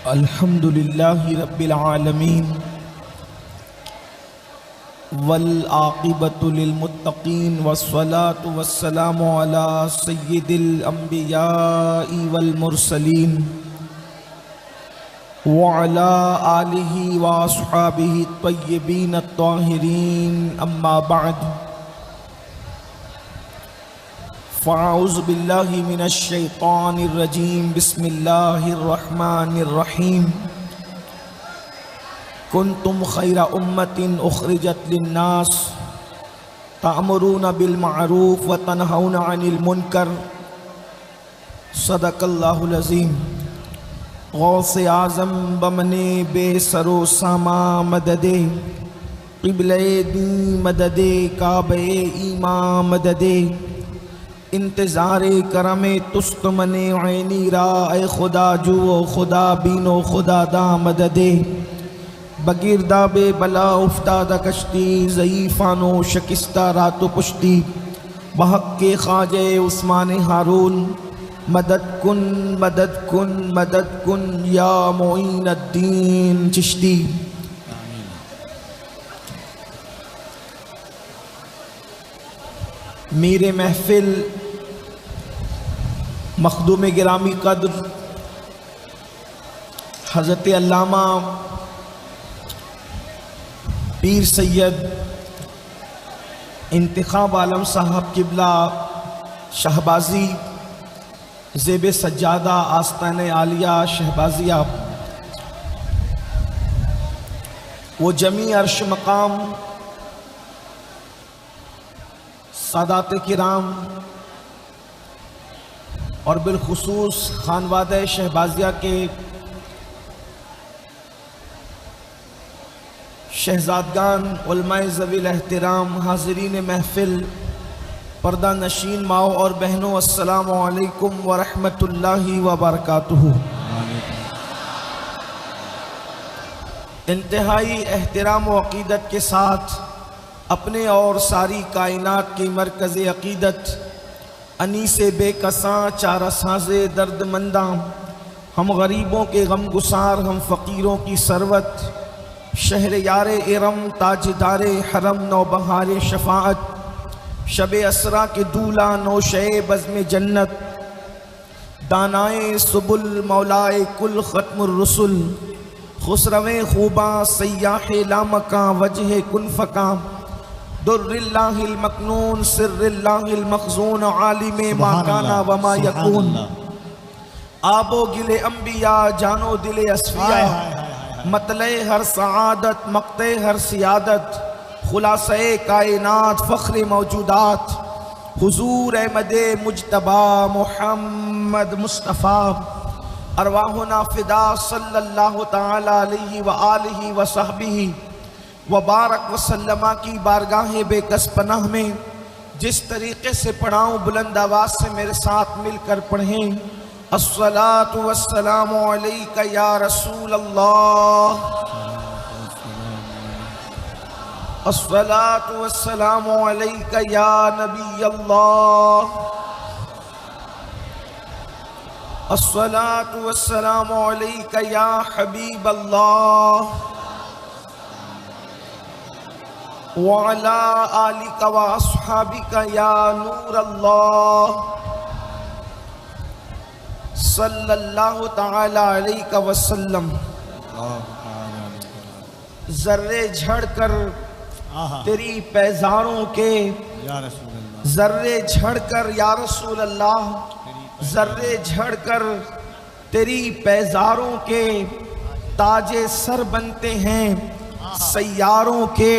अल्हम्दुलिल्लाहि रब्बिल आलमीन वल आक़िबतु लिल मुत्तक़ीन वस्सलातु वस्सलामु अला सय्यिदिल अंबियाइ वल मुरसलीन व अला आलिहि व अस्हाबिहि त्वय्यिबीन अत्ताहिरीन अम्मा बअद फ़अऊज़ु बिल्लाहि मिनश शैतानिर रजीम बिस्मिल्लाहिर रहमानिर रहीम कुन्तुम खैरा उम्मतिन उखरिजत लिन्नास तअमुरूना बिल मअरूफ व तनहौना अनिल मुनकर सदक़ल्लाहुल अज़ीम। गौसे आज़म बमने बेसरो सामा मददे क़िबले दी मददे काबे ईमा मददे इंतज़ारे करमे तुस्त मने ऐनी रा ए खुदा जुओ खुदा बीनो खुदा दा मददे बगिरदा बे बला उफ्तादा कश्ती ज़ईफ़ानो शकिस्ता रातो पुश्ती बहक के ख्वाजे उस्मान हारून मदद कुन या मोइनुद्दीन चिश्ती। मीरे महफिल मखदूम गिरामी कद्र हज़रत अल्लामा पीर सैयद इंतखाब आलम साहब किबला शहबाजी ज़ेब सज्जादा आस्ताने आलिया शहबाजिया वो जमी अर्श मकाम सादात किराम और बिलखुसूस खानवादे शहबाजिया के शहजादगान उलमाए ज़वील एहतराम हाज़रीन महफिल पर्दा नशीन माओ और बहनों अस्सलामु अलैकुम व रहमतुल्लाहि व बरकातुहू। इंतहाई एहतराम व अक़ीदत के साथ अपने और सारी कायनात की मरकज़ अक़ीदत अनीसे बेकसां चारा साज़े दर्दमंदा हम गरीबों के गम गुसार हम फ़कीरों की सरवत शहर यारे इरम ताजदारे हरम नौबहार शफाअत शब असरा के दूला नौशे बज़्म जन्नत दानाए सुबुल मौलाए कुल ख़त्मुर रुसुल खुसरवे खूबा सयाह लामका वजह कुनफ़का दुर्रिल्लाहिल मकनून सिर्रिल्लाहिल मखज़ून आलिमे मा काना व मा यकून आबो गिले अंबिया जानो दिले अस्फिया मतले हर सआदत मक्ते हर सियादत खुलासे कायनात फ़ख्र मौजूदात हुजूर अहमदे मुजतबा मुहम्मद मुस्तफ़ा अरवाहुना फ़िदा सल्लल्लाहु तआला अलैहि व आलिहि व सहबिही व बारक वसल्लमा की बारगाह बेकस पनाह में जिस तरीक़े से पढ़ाऊँ बुलंद आवाज़ से मेरे साथ मिलकर पढ़ें। अस्सलातु वस्सलामु अलैका या रसूल अल्लाह, अस्सलातु वस्सलामु अलैका या नबी अल्लाह, अस्सलातु वस्सलामु अलैका या हबीब अल्लाह व अला आलिका व अस्हाबिका या नूर अल्लाह सल्लल्लाहु तआला अलैहि वसल्लम। जर्रे झड़ कर तेरी पैजारों के जर्रे झड़ कर या रसूल अल्लाह, जर्रे झड़ कर तेरी पैजारों के ताजे सर बनते हैं सैयारों के।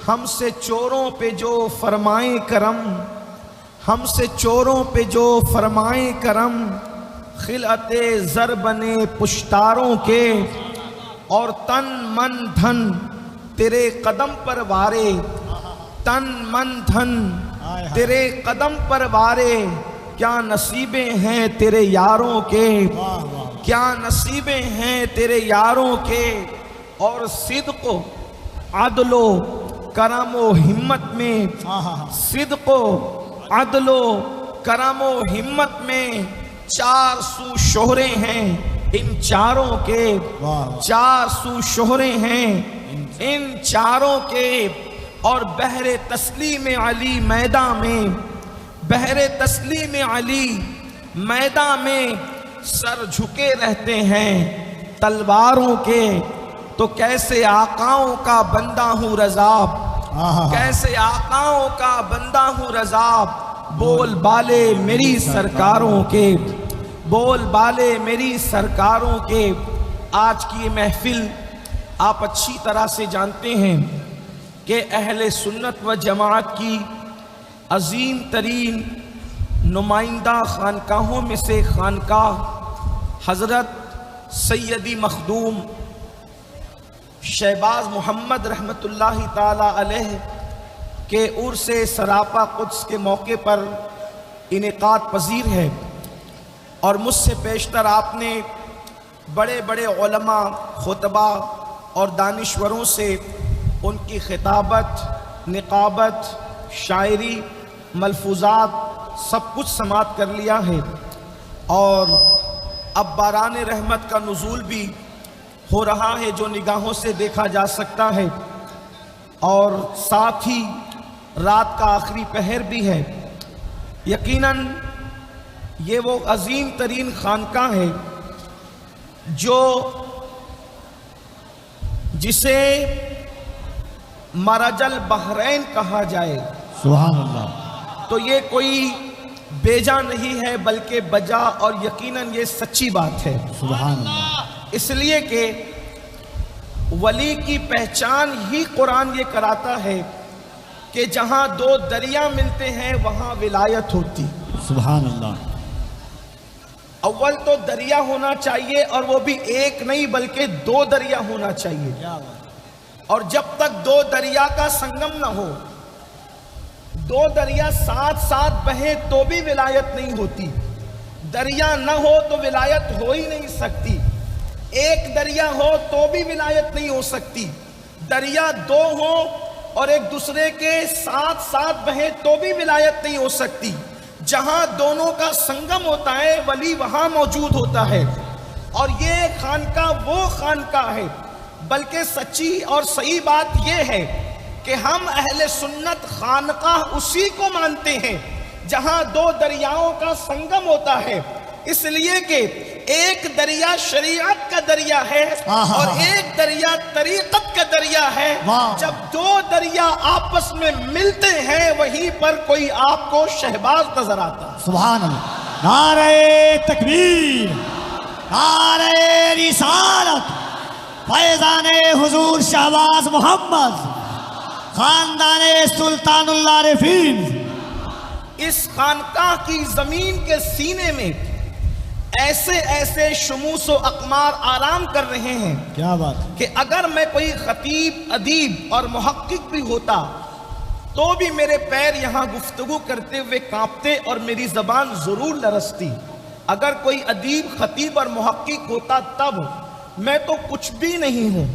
हमसे चोरों पे जो फरमाए करम, हमसे चोरों पे जो फरमाए करम, खिलअते ज़र बने पुश्तारों के और तन मन धन तेरे कदम पर वारे, तन मन धन तेरे कदम पर वारे। क्या नसीबें हैं तेरे यारों के, क्या नसीबें हैं तेरे यारों के। और सिद्क़ो अदलो करमो हिम्मत में, सिद्क़ो अदलो करमो हिम्मत में चार सू शोहरे हैं, इन चारों के चार सू शोहरे हैं, इन चारों के। और बहरे तस्लीम अली मैदान में, बहरे तस्लीम अली मैदान में सर झुके रहते हैं तलवारों के। तो कैसे आकाओं का बंदा हूँ रज़ा, कैसे आकाओं का बंदा हूँ रज़ा, बोल बाले मेरी सरकारों के, बोल बाले मेरी सरकारों के। आज की ये महफिल आप अच्छी तरह से जानते हैं कि अहले सुन्नत व जमात की अजीम तरीन नुमाइंदा खानकाहों में से खानकाह हज़रत सैयदी मखदूम शहबाज मोहम्मद रहमतुल्लाहि ताला अलैह के उर्से सरापा कुद्स के मौके पर इनेकाद पजीर है। और मुझसे पेशतर आपने बड़े बड़े उलमा, खुतबा और दानिश्वरों से उनकी खिताबत, निकाबत, शायरी, मलफूजात सब कुछ समात कर लिया है। और अब बारान रहमत का नुज़ूल भी हो रहा है जो निगाहों से देखा जा सकता है। और साथ ही रात का आखिरी पहर भी है। यकीनन ये वो अजीम तरीन खानका है जो जिसे मरजल बहरैन कहा जाए। सुभान अल्लाह। तो ये कोई बेजा नहीं है बल्कि बजा, और यकीनन ये सच्ची बात है। सुभान अल्लाह। इसलिए कि वली की पहचान ही कुरान ये कराता है कि जहां दो दरिया मिलते हैं वहां विलायत होती। सुभान अल्लाह। अव्वल तो दरिया होना चाहिए, और वो भी एक नहीं बल्कि दो दरिया होना चाहिए। और जब तक दो दरिया का संगम ना हो, दो दरिया साथ साथ बहे तो भी विलायत नहीं होती। दरिया न हो तो विलायत हो ही नहीं सकती। एक दरिया हो तो भी विलायत नहीं हो सकती। दरिया दो हो और एक दूसरे के साथ साथ बहे तो भी विलायत नहीं हो सकती। जहां दोनों का संगम होता है वली वहां मौजूद होता है। और ये खानका वो खानका है, बल्कि सच्ची और सही बात यह है कि हम अहले सुन्नत खानकाह उसी को मानते हैं जहां दो दरियाओं का संगम होता है। इसलिए कि एक दरिया शरीयत का दरिया है और एक दरिया तरीक़त का दरिया है। जब दो दरिया आपस में मिलते हैं वहीं पर कोई आपको शहबाज नजर आता है। सुभान अल्लाह। नारे तकबीर, नारे रिसालत, फैज़ाने हुजूर शहबाज मोहम्मद, खानदाने सुल्तानुल आरिफीन। इस खानकाह की जमीन के सीने में ऐसे ऐसे शुमूस व अकमार आराम कर रहे हैं। क्या बात कि अगर मैं कोई खतीब, अदीब और मुहक्किक भी होता तो भी मेरे पैर यहाँ गुफ्तगू करते हुए कांपते और मेरी जबान जरूर लरसती। अगर कोई अदीब, खतीब और मुहक्किक होता तब मैं तो कुछ भी नहीं हूँ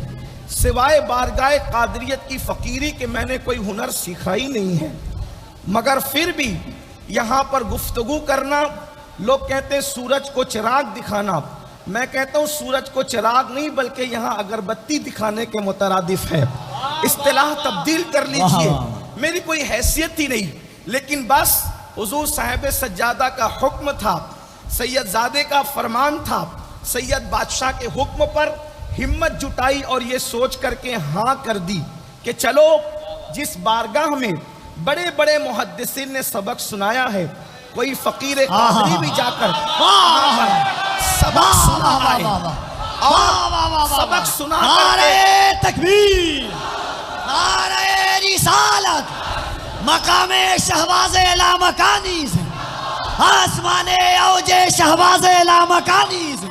सिवाय बारगाह कादरियत की फ़कीरी के मैंने कोई हुनर सीखा ही नहीं है। मगर फिर भी यहाँ पर गुफ्तगू करना, लोग कहते हैं सूरज को चिराग दिखाना, मैं कहता हूँ सूरज को चिराग नहीं बल्कि यहाँ अगरबत्ती दिखाने के मुतरादिफ है। इस्तिलाह तब्दील कर लीजिए, मेरी कोई हैसियत ही नहीं, लेकिन बस हुजूर साहिब सज्जादा का हुक्म था, सैयदजादे का फरमान था। सैयद बादशाह के हुक्म पर हिम्मत जुटाई और ये सोच करके हाँ कर दी कि चलो जिस बारगाह में बड़े बड़े मुहद्दिसीन ने सबक सुनाया है, कोई फकीर कादरी भी जाकर सबक सुना आए और सबक सुना नारे तकबीर, नारे रिसालत, मकामे शहबाज़े लामकानीज़, आसमाने औजे शहबाज़े लामकानीज़।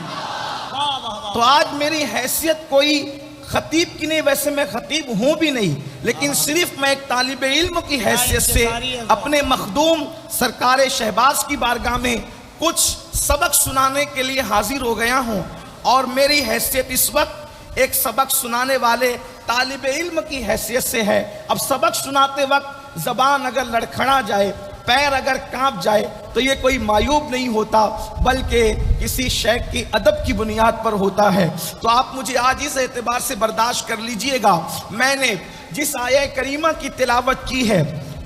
तो आज मेरी हैसियत कोई खतीब की नहीं, वैसे मैं खतीब हूँ भी नहीं, लेकिन सिर्फ मैं एक तालिब इल्म की हैसियत से अपने मखदूम सरकार शहबाज की बारगाह में कुछ सबक सुनाने के लिए हाजिर हो गया हूँ। और मेरी हैसियत इस वक्त एक सबक सुनाने वाले तालिब इल्म की हैसियत से है। अब सबक सुनाते वक्त जबान अगर लड़खड़ा जाए, पैर अगर कांप जाए तो तो ये कोई मायूब नहीं होता, बल्कि किसी शेख की अदब की बुनियाद पर होता है। तो आप मुझे आज इस एतबार से बर्दाश्त कर लीजिएगा, मैंने जिस आया करीमा की तिलावत की है,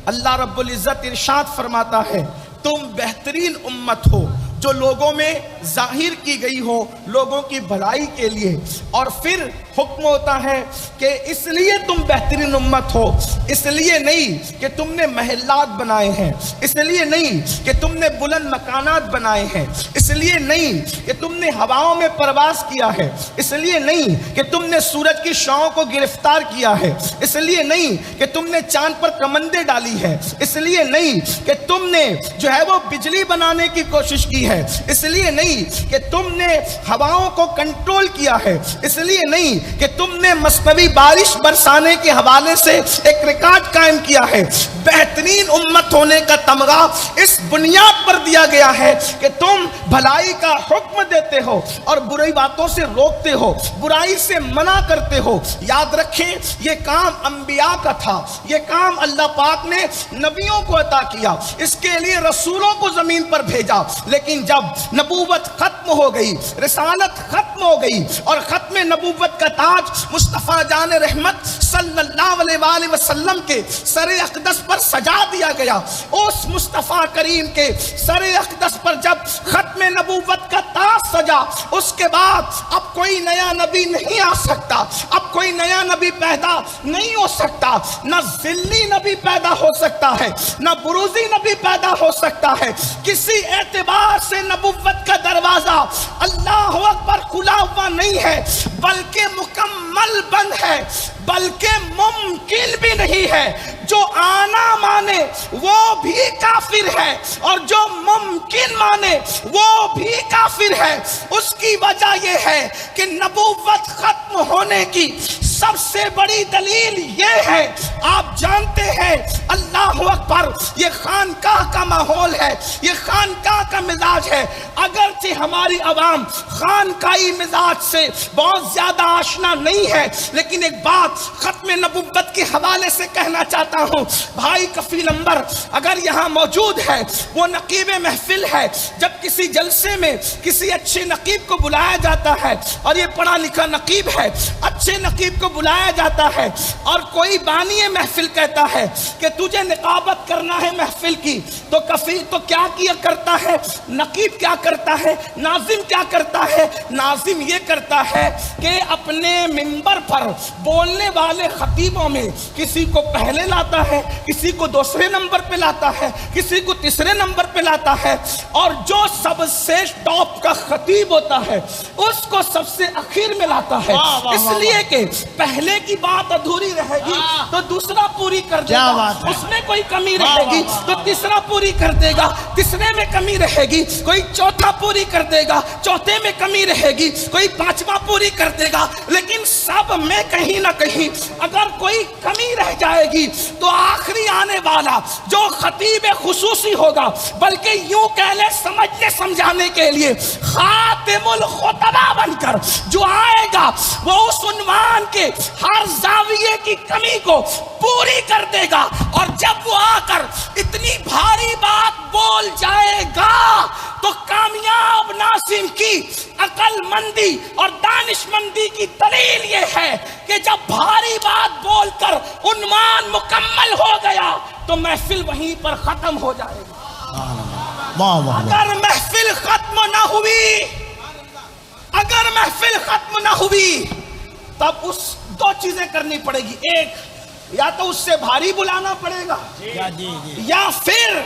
अल्लाह रब्बुल इज़्ज़त इरशाद फरमाता है, तुम बेहतरीन उम्मत हो जो लोगों में जाहिर की गई हो लोगों की भलाई के लिए। और फिर हुक्म होता है कि इसलिए तुम बेहतरीन उम्मत हो, इसलिए नहीं कि तुमने महल्लात बनाए हैं, इसलिए नहीं कि तुमने बुलंद मकानात बनाए हैं, इसलिए नहीं कि तुमने हवाओं में परवास किया है, इसलिए नहीं कि तुमने सूरज की शाओं को गिरफ्तार किया है, इसलिए नहीं कि तुमने चांद पर कमंदे डाली है, इसलिए नहीं कि तुमने जो है वो बिजली बनाने की कोशिश की है, इसलिए नहीं कि तुमने हवाओं को कंट्रोल किया है, इसलिए नहीं कि तुमने मसनवी बारिश बरसाने के हवाले से एक रिकॉर्ड कायम किया है। बेहतरीन उम्मत होने का तमगा इस बुनियाद पर दिया गया है कि तुम भलाई का हुक्म देते हो और बुरी बातों से रोकते हो, बुराई से मना करते हो। याद रखें, यह काम अंबिया का था, यह काम अल्लाह पाक ने नबियों को अता किया, इसके लिए रसूलों को जमीन पर भेजा। लेकिन जब नबूवत खत्म हो गई, रिसालत खत्म हो गई और खत्म नबूवत का ताज मुस्तफ़ा जान रहमत सल्लल्लाहु अलैहि वसल्लम के सरे अक़दस पर सजा दिया गया, उस मुस्तफ़ा करीम के सरे अक़दस पर जब खत्म नबूवत का ताज सजा, उसके बाद अब कोई नया नबी नहीं आ सकता, अब कोई नया नबी पैदा नहीं हो सकता, न ज़िल्ली नबी पैदा हो सकता है, न बुरूज़ी नबी पैदा हो सकता है। किसी एतबार से नबूवत का दरवाजा अल्लाह अकबर खुला हुआ नहीं है, बल्कि मुकम्मल बंद है, बल्कि मुमकिन भी नहीं है। जो आना माने वो भी काफिर है और जो मुमकिन माने वो भी काफिर है। उसकी वजह यह है कि नबूवत खत्म होने की सबसे बड़ी दलील ये है, आप जानते हैं अल्लाह अकबर, ये खानकाह का माहौल है, ये खानकाह का मिजाज है। अगरचे हमारी आवाम खानकाही मिजाज से बहुत ज्यादा आशना नहीं है, लेकिन एक बात खत्म नबुव्वत के हवाले से कहना चाहता हूँ। भाई कफील अंबर अगर यहाँ मौजूद है, वो नकीब महफिल है। जब किसी जलसे में किसी अच्छे नकीब को बुलाया जाता है, और ये पढ़ा लिखा नकीब है, अच्छे नकीब को बुलाया जाता है और कोई बानी महफिल कहता है कि तुझे निकाबत करना है महफिल की, तो कफील तो क्या किया करता है, नकीब क्या करता है, नाजिम क्या करता है? नाजिम ये करता है कि अपने मिंबर पर बोलने वाले खतीबों में किसी को पहले लाता है, किसी को दूसरे नंबर पे लाता है, किसी को तीसरे नंबर पे लाता है, और जो सबसे टॉप का खतीब होता है उसको सबसे आखिर में लाता है। इसलिए कि पहले की बात अधूरी रहेगी तो दूसरा पूरी कर देगा, उसमें कोई कमी रहेगी तो तीसरा पूरी कर देगा, तीसरे में कमी रहेगी कोई चौथा पूरी कर देगा, चौथे में कमी रहेगी कोई पांचवा पूरी कर देगा। लेकिन सब में कहीं ना कहीं अगर कोई कमी रह जाएगी तो आखिरी आने वाला जो खतीब खुसूसी होगा, बल्कि यूं कह ले समझने समझाने के लिए खातिमुल खुतबा बनकर जो आएगा, वो उस उन्वान के हर जाविये की कमी को पूरी कर देगा। और जब वो आकर इतनी भारी बात बोल जाएगा तो कामयाब नासिम की अकलमंदी और दानिशमंदी की दलील ये है कि जब भारी बात बोलकर उन्वान मुकम्मल हो गया तो महफिल वहीं पर खत्म हो जाएगी। अगर महफिल खत्म ना हुई, अगर महफिल खत्म ना हुई, तब उस दो चीजें करनी पड़ेगी। एक, या तो उससे भारी बुलाना पड़ेगा, या फिर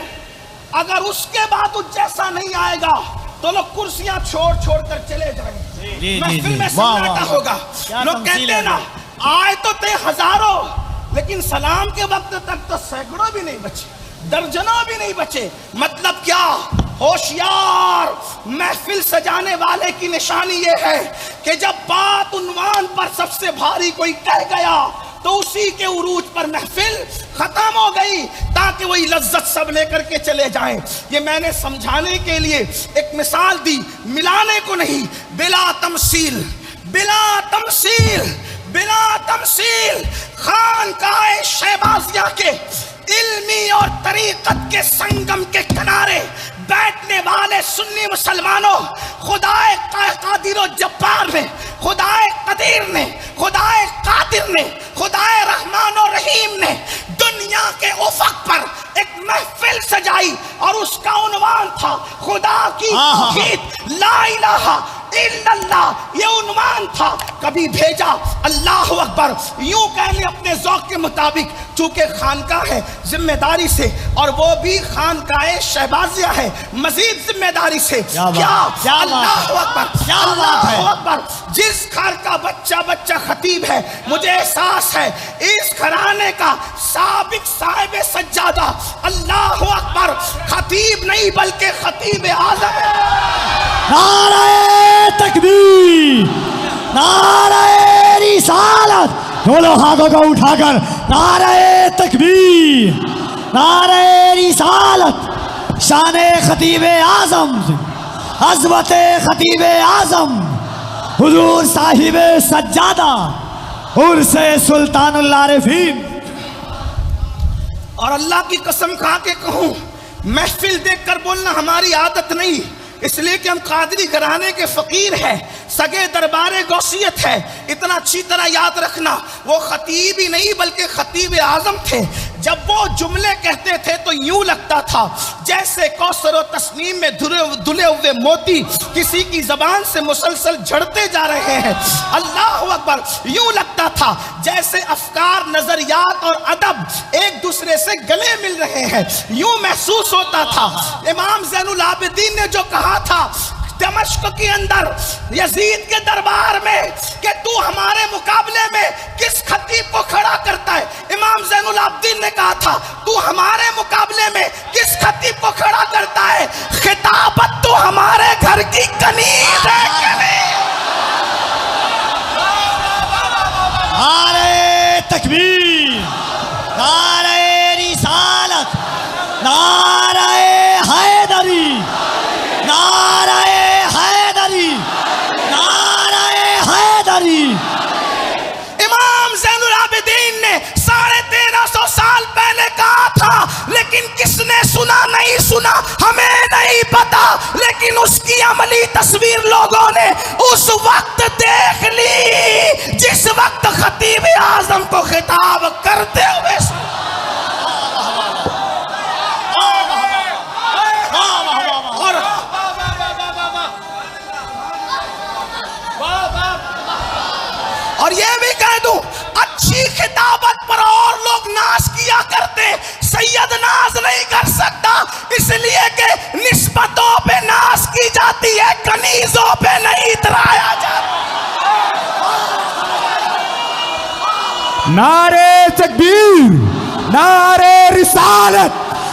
अगर उसके बाद उस जैसा नहीं आएगा तो लोग कुर्सियां छोड़ छोड़ कर चले जाएंगे, महफिल में सन्नाटा होगा। लोग कहते ना आए तो थे हजारों, लेकिन सलाम के वक्त तक तो सैकड़ों भी नहीं बचे, दर्जनों भी नहीं बचे। मतलब क्या? होशियार महफिल सजाने वाले की निशानी ये है कि जब बात उन्वान पर सबसे भारी कोई कह गया तो उसी के उरूज पर महफिल खत्म हो गई, ताकि वही लज्जत सब लेकर के चले जाएं। ये मैंने समझाने के लिए एक मिसाल दी, मिलाने को नहीं। बिला तमसील, बिला तमसील, बिला तमसील खानकाए शहबाजिया के इल्मी और तरीकत के संगम के किनारे बैठने वाले सुन्नी मुसलमानों, खुदाए कादिर जब्बार ने, खुदाए कदीर ने, खुदाए कादिर ने, खुदाए रहमान और रहीम ने दुनिया के उफक पर एक महफिल सजाई और उसका उन्वान था खुदा की तौहीद, ला इलाहा इल्लल्लाह। ये उन्वान था। कभी भेजा अल्लाह अकबर, यूं कह ले अपने ज़ौक़ के मुताबिक, चूंकि खानका है जिम्मेदारी से, और वो भी खानकाए शहबाजिया है मजीद जिम्मेदारी से। क्या अल्लाह अकबर, अल्लाह अकबर। जिस घर का बच्चा बच्चा खतीब है, मुझे एहसास है इस घराने का साबिक साहिब सज्जादा अल्लाह अकबर खतीब नहीं बल्कि खतीब आज़म है। नारे तकबीर, नारे रिसालत, दोनों हाथों को उठाकर नारे तकबीर, नारे रिसालत। शाने खतीब आज़म, अज़मत खतीब आज़म, हुजूर साहिब सज्जादा, उर्से सुल्तानुल आरिफीन। और अल्लाह की कसम खा के कहूं, महफिल देखकर बोलना हमारी आदत नहीं, इसलिए कि हम कादरी घराने के फकीर हैं, सगे दरबारे गौसियत है। इतना अच्छी तरह याद रखना, वो खतीब ही नहीं बल्कि खतीब आज़म थे। जब वो जुमले कहते थे तो यूं लगता था जैसे कौसर और तस्नीम में धुले हुए मोती किसी की जबान से मुसलसल झड़ते जा रहे हैं। अल्लाह अकबर। यूं लगता था जैसे अफकार, नजरियात और अदब एक दूसरे से गले मिल रहे हैं, यूं महसूस होता था। इमाम ज़ैनुल आबिदीन ने जो कहा था दमिश्क के अंदर यजीद के दरबार में कि तू हमारे मुकाबले में किस खतीब को खड़ा करता है, इमाम ज़ैनुल आबिदीन ने कहा था तू हमारे मुकाबले में किस खतीब को खड़ा करता है, खिताबत तो हमारे घर की कनीज है। नारे तकबीर, नारे रिसालत, नारे हैदरी, नारे हैदरी, नारे हैदरी। इमाम ज़ैनुल आबिदीन ने 1350 साल पहले कहा था, लेकिन किसने सुना नहीं सुना हमें नहीं पता, लेकिन उसकी अमली तस्वीर लोगों ने उस वक्त देख ली जिस वक्त खतीब आज़म को खिताब करते हुए। और ये भी कह दूं, अच्छी खिताबत पर और लोग नाज किया करते, सैयद नाज नहीं कर सकता, इसलिए कि निस्बतों पे नाज की जाती है, कनीजों पे नहीं इतराया जाता। नारे तकबीर, नारे रिसालत,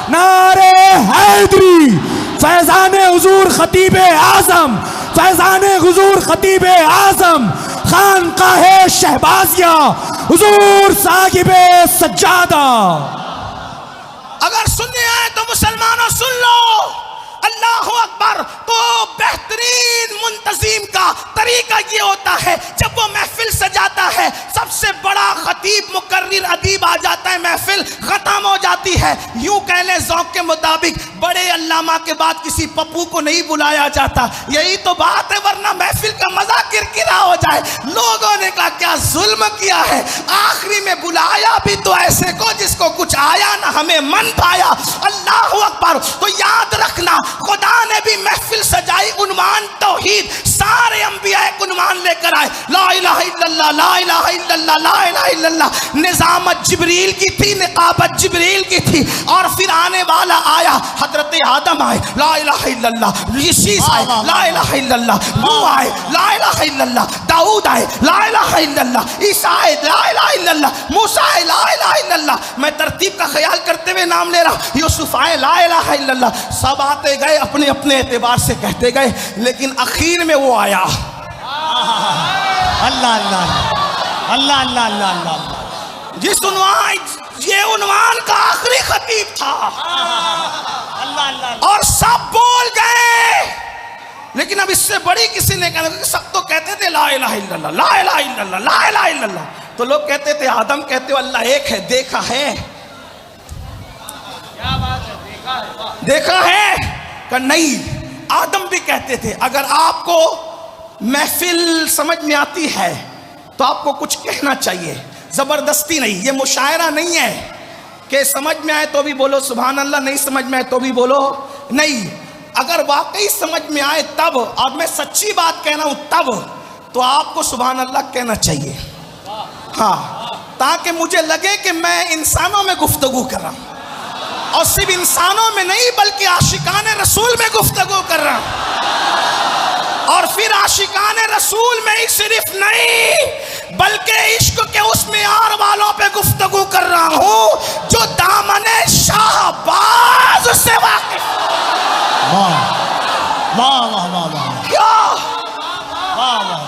नारे हैदरी, फैजान हुजूर खतीब आज़म, फैजान हुजूर खतीब आज़म, खानकाहे शहबाजिया, हुजूर साहिब सज्जादा। अगर सुनने आए तो मुसलमानों सुन लो, अल्लाह अकबर। तो बेहतरीन मुंतजिम का तरीका ये होता है, जब वो महफिल सजाता है, सबसे बड़ा खतीब मुकर्रिर अदीब आ जाता है, महफिल खत्म हो जाती है। यूं कह ले ज़ौक़ के मुताबिक बड़े अल्लामा के बाद किसी पप्पू को नहीं बुलाया जाता, यही तो बात है, वरना महफिल का मजा किरकिरा हो जाए। लोगों ने कहा क्या जुल्म किया है, आखिरी में बुलाया भी तो ऐसे को जिसको कुछ आया ना हमें मन पाया। अल्लाह अकबर। तो याद रखना, खुदा ने भी महफिल सजाई, उन्वान तौहीद, सारे अंबिया एक उन्वान लेकर आए, ला इलाहा इल्लल्लाह, ला इलाहा इल्लल्लाह, ला इलाहा इल्लल्लाह। निजामत जिब्रील की थी, निकाबत जिब्रील की थी, और फिर आने वाला आया हजरत आदम आए, ला इलाहा इल्लल्लाह, ईसा आए, ला इलाहा इल्लल्लाह, नूह आए, ला इलाहा इल्लल्लाह, दाऊद आए, ला इलाहा इल्लल्लाह, ईसा आए, ला इलाहा इल्लल्लाह, मूसा आए, ला इलाहा इल्लल्लाह। मैं तरतीब का ख्याल करते हुए नाम ले रहा, यूसुफ आए, ला इलाहा इल्लल्लाह। सब आते गए, अपने अपने एतबार से कहते गए, लेकिन आखिर में वो आया। अल्लाह अल्लाह अल्लाह अल्लाह अल्लाह अल्लाह। जिस ये उन्वान का आखिरी खतीब था, अल्लाह अल्लाह। और सब बोल गए, लेकिन अब इससे बड़ी किसी ने कहना, सब तो कहते थे ला इलाहा इल्लल्लाह, ला इलाहा इल्लल्लाह, ला इलाहा इल्लल्लाह। तो लोग कहते थे आदम कहते हो अल्लाह एक है, देखा है, क्या बात है, देखा है, देखा है। कि नहीं, आदम भी कहते थे अगर आपको महफिल समझ में आती है तो आपको कुछ कहना चाहिए, जबरदस्ती नहीं। ये मुशायरा नहीं है कि समझ में आए तो भी बोलो सुभान अल्लाह, नहीं समझ में आए तो भी बोलो नहीं। अगर वाकई समझ में आए तब, और मैं सच्ची बात कह रहा हूं तब, तो आपको सुभान अल्लाह कहना चाहिए। हाँ, ताकि मुझे लगे कि मैं इंसानों में गुफ्तगू कर रहा हूं, और सिर्फ इंसानों में नहीं बल्कि आशिकाने रसूल में गुफ्तगू कर रहा हूं। और फिर आशिकाने रसूल में ही सिर्फ नहीं बल्कि इश्क के उस मियार वालों पे गुफ्तगू कर रहा हूं जो दामने शाहबाज से वाकिफ। वाह वाह वाह वाह वाह, क्या वाह वाह।